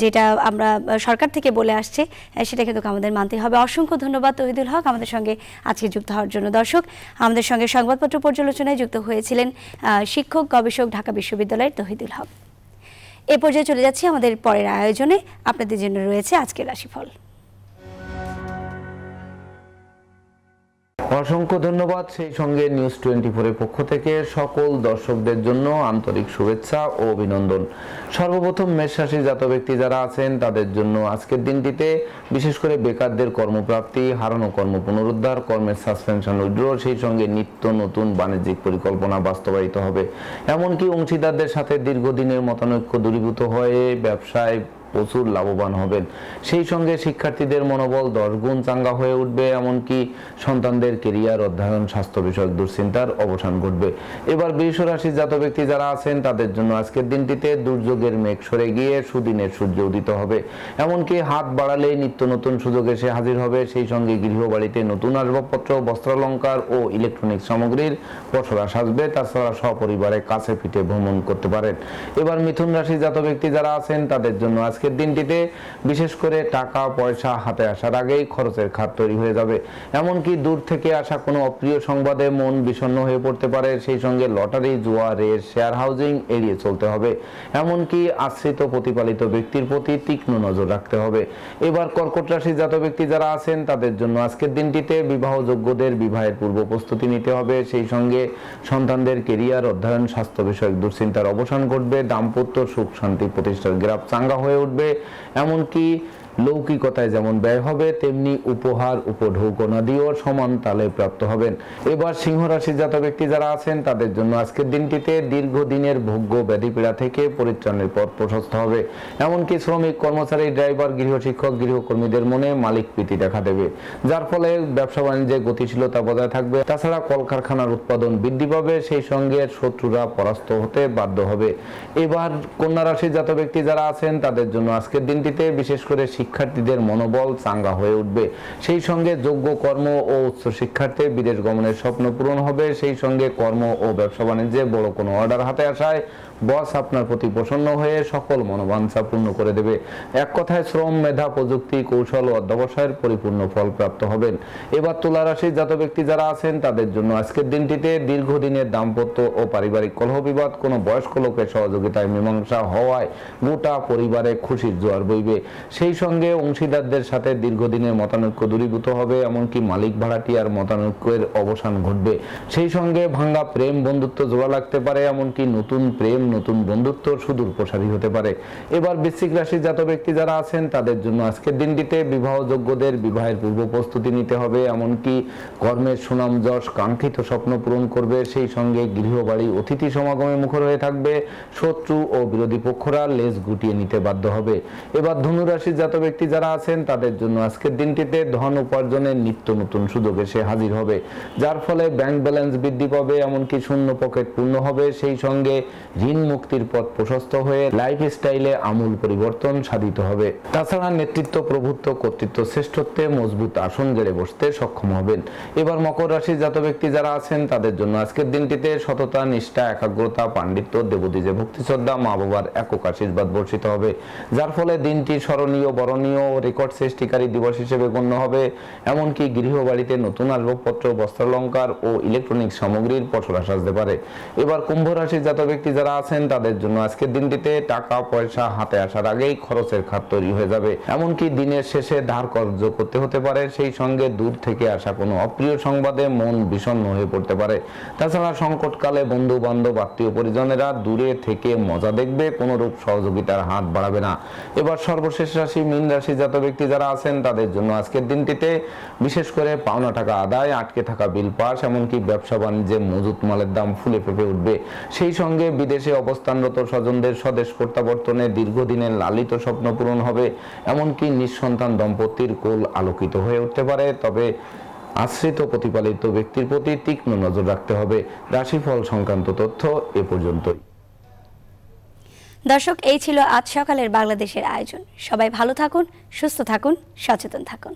যেটা আমরা সরকার থেকে বলে আসছে, সেটা কিন্তু আমাদের মানতে হবে। অসংখ্য ধন্যবাদ তৌহিদুল হক আমাদের সঙ্গে আজকে যুক্ত হওয়ার জন্য। দর্শক, আমাদের সঙ্গে সংবাদপত্র পর্যালোচনায় যুক্ত হয়েছিলেন শিক্ষক গবেষক ঢাকা বিশ্ববিদ্যালয়ের তৌহিদুল হক। এ পর্যায়ে চলে যাচ্ছি আমাদের পরের আয়োজনে। আপনাদের জন্য রয়েছে আজকের রাশিফল। অসংখ্য ধন্যবাদ। সেই সঙ্গে নিউজ 24 এর পক্ষ থেকে সকল দর্শকদের জন্য আন্তরিক শুভেচ্ছা ও অভিনন্দন। সর্বপ্রথম মেষ রাশি জাত ব্যক্তি যারা আছেন তাদের জন্য আজকের দিনটিতে বিশেষ করে বেকারদের কর্মপ্রাপ্তি, হারানো কর্ম পুনরুদ্ধার, কর্মের সাসপেনশন উইথড্র, সেই সঙ্গে নিত্য নতুন বাণিজ্যিক পরিকল্পনা বাস্তবায়িত হবে। এমনকি অংশীদারদের সাথে দীর্ঘদিনের মতানৈক্য দূরীভূত হয়ে ব্যবসায় প্রচুর লাভবান হবেন। সেই সঙ্গে শিক্ষার্থীদের মনোবল 10 গুণ চাঙ্গা হয়ে উঠবে। এমনকি সন্তানদের কেরিয়ার, অধ্যয়ন, স্বাস্থ্য বিষয়ক দুশ্চিন্তার অবসান ঘটবে। এবার বৃষ রাশির জাত ব্যক্তি যারা আছেন তাদের জন্য আজকের দিনটিতে দুর্যোগের মেঘ সরে গিয়ে সুদিনের সূর্য উদিত হবে। এমনকি হাত বাড়ালেই নিত্য নতুন সুযোগ এসে হাজির হবে। সেই সঙ্গে গৃহবাড়িতে নতুন আসবাবপত্র, বস্ত্রালঙ্কার ও ইলেকট্রনিক সামগ্রীর পসরা সাজবে। তাছাড়া সপরিবারে কাছে পিঠে ভ্রমণ করতে পারেন। এবার মিথুন রাশির জাত ব্যক্তি যারা আছেন তাদের জন্য আজকের দিনটিতে বিশেষ করে টাকা পয়সা হাতে আসার আগেই খরচের খাত তৈরি হয়ে যাবে। এমনকি দূর থেকে আসা কোনো অপ্রিয় সংবাদে মন বিষণ্ণ হয়ে পড়তে পারে। সেই সঙ্গে লটারি, জুয়া, রেস, শেয়ার হাউজিং এড়িয়ে চলতে হবে। এমনকি আশ্রিত প্রতিপালিত ব্যক্তির প্রতি তীক্ষ্ণ নজর রাখতে হবে। এবার কর্কট রাশির জাত ব্যক্তি যারা আছেন তাদের জন্য আজকের দিনটিতে বিবাহযোগ্যদের বিবাহের পূর্ব প্রস্তুতি নিতে হবে। সেই সঙ্গে সন্তানদের কেরিয়ার, অধ্যয়ন, স্বাস্থ্য বিষয়ক দুশ্চিন্তার অবসান ঘটবে। দাম্পত্য সুখ শান্তি প্রতিষ্ঠার গ্রাফ চাঙ্গা হয়ে উঠবে। এমনকি লৌকিকতায় যেমন ব্যয় হবে তেমনি উপহার, উপঢৌকনাদিও সমান তালে প্রাপ্ত হবেন। এবার সিংহ রাশির জাত ব্যক্তি যারা আছেন তাদের জন্য আজকের দিনটিতে দীর্ঘদিনের ভোগ্য ব্যাধিপীড়া থেকে পরিত্রাণের পথ প্রশস্ত হবে। এমনকি শ্রমিক, কর্মচারী, ড্রাইভার, গৃহশিক্ষক, গৃহকর্মীদের মনে মালিক প্রীতি দেখা দেবে, যার ফলে ব্যবসা বাণিজ্যে গতিশীলতা বজায় থাকবে। তাছাড়া কলকারখানার উৎপাদন বৃদ্ধি পাবে। সেই সঙ্গে শত্রুরা পরাস্ত হতে বাধ্য হবে। এবার কন্যা রাশির জাত ব্যক্তি যারা আছেন তাদের জন্য আজকের দিনটিতে বিশেষ করে শিক্ষার্থীদের মনোবল চাঙ্গা হয়ে উঠবে। সেই সঙ্গে যোগ্য কর্ম ও উচ্চ শিক্ষার্থে বিদেশ গমনের স্বপ্ন পূরণ হবে। সেই সঙ্গে কর্ম ও ব্যবসা বাণিজ্যে বড় কোনো অর্ডার হাতে আসায় বস আপনার প্রতি প্রসন্ন হয়ে সকল মনোবাঞ্ছা পূর্ণ করে দেবে। এক কথায় শ্রম, মেধা, প্রযুক্তি, কৌশল ও অধ্যবসায়ের পরিপূর্ণ ফল প্রাপ্ত হবেন। এবার তুলা রাশির জাতক ব্যক্তি যারা আছেন তাদের জন্য আজকের দিনটিতে দীর্ঘদিনের দাম্পত্য ও পারিবারিক কলহ বিবাদ কোনো বয়স্ক লোকের সহযোগিতায় মীমাংসা হওয়ায় গোটা পরিবারে খুশির জোয়ার বইবে। সেই সঙ্গে অংশীদারদের সাথে দীর্ঘদিনের মতানৈক্য দূরীভূত হবে, এমনকি মালিক ভাড়াটিয়ার মতানৈক্যের অবসান ঘটবে। সেই সঙ্গে ভাঙ্গা প্রেম বন্ধুত্ব জোড়া লাগতে পারে, এমনকি নতুন প্রেম নতুন বন্ধুত্ব সুদূর প্রসারী হতে পারে। এবার বৃশ্চিক রাশির জাতক ব্যক্তি যারা আছেন তাদের জন্য আজকের দিনটিতে বিবাহযোগ্যদের বিবাহের পূর্ব প্রস্তুতি নিতে হবে, এমনকি কর্মের সুনাম যশ কাঙ্ক্ষিত স্বপ্ন পূরণ করবে। সেই সঙ্গে গৃহবাড়ি অতিথি সমাগমে মুখর হয়ে থাকবে। শত্রু ও বিরোধী পক্ষরা লেজ গুটিয়ে নিতে বাধ্য হবে। এবার ধনু রাশির জাতক ব্যক্তি যারা আছেন তাদের জন্য আজকের দিনটিতে ধন উপার্জনের নিত্য নতুন সুযোগ এসে হাজির হবে, যার ফলে ব্যাংক ব্যালেন্স বৃদ্ধি পাবে, এমনকি শূন্য পকেট পূর্ণ হবে। সেই সঙ্গে ঋণ মুক্তির পথ প্রশস্ত হয়ে লাইফ স্টাইলে আমূল পরিবর্তন সাধিত হবে। তাছাড়া নেতৃত্ব, প্রভুত্ব, কর্তৃত্ব, শ্রেষ্ঠত্বে মজবুত আসন গেড়ে বসতে সক্ষম হবেন। এবার মকর রাশির জাতক ব্যক্তি যারা আছেন তাদের জন্য আজকের দিনটিতে সততা, নিষ্ঠা, একাগ্রতা, পাণ্ডিত্য, দেবদ্বীজে ভক্তি শ্রদ্ধা, মা বাবার একক আশীর্বাদ বর্ষিত হবে, যার ফলে দিনটি স্মরণীয়, বরণীয়, রেকর্ড সৃষ্টিকারী দিবস হিসেবে গণ্য হবে। এমনকি গৃহবাড়িতে নতুন আসবাবপত্র, বস্ত্রালঙ্কার ও ইলেকট্রনিক সামগ্রীর পসরা সাজতে পারে। এবার কুম্ভ রাশির জাতক ব্যক্তি যারা আছেন তাদের জন্য আজকের দিনটিতে টাকা পয়সা হাতে আসার আগেই খরচের খাত তৈরি হয়ে যাবে, এমনকি দিনের শেষে ধার কর্য করতে হতে পারে। সেই সঙ্গে দূর থেকে আসা কোনো অপ্রিয় সংবাদে মন বিষণ্ণ হয়ে পড়তে পারে। তাছাড়া সংকটকালে বন্ধু বান্ধব, আত্মীয় পরিজনেরা দূরে থেকে মজা দেখবে, কোনো রূপ সহযোগিতার হাত বাড়াবে না। এবার সর্বশেষ রাশি মীন রাশি জাতক ব্যক্তি যারা আছেন তাদের জন্য আজকের দিনটিতে বিশেষ করে পাওনা টাকা আদায়, আটকে থাকা বিল পাস, এমনকি ব্যবসা বাণিজ্যে মজুত মালের দাম ফুলে ফেঁপে উঠবে। সেই সঙ্গে বিদেশে অবস্থানরত স্বজনদের স্বদেশ প্রত্যাবর্তনে দীর্ঘদিনের লালিত স্বপ্ন পূরণ হবে, এমনকি নিঃসন্তান দম্পতির কোল আলোকিত হয়ে উঠতে পারে। তবে আশ্রিত প্রতিপালিত ব্যক্তির প্রতি তীক্ষ্ণ নজর রাখতে হবে। রাশিফল সংক্রান্ত তথ্য এ পর্যন্তই। দর্শক, এই ছিল আজ সকালের বাংলাদেশের আয়োজন। সবাই ভালো থাকুন, সুস্থ থাকুন, সচেতন থাকুন।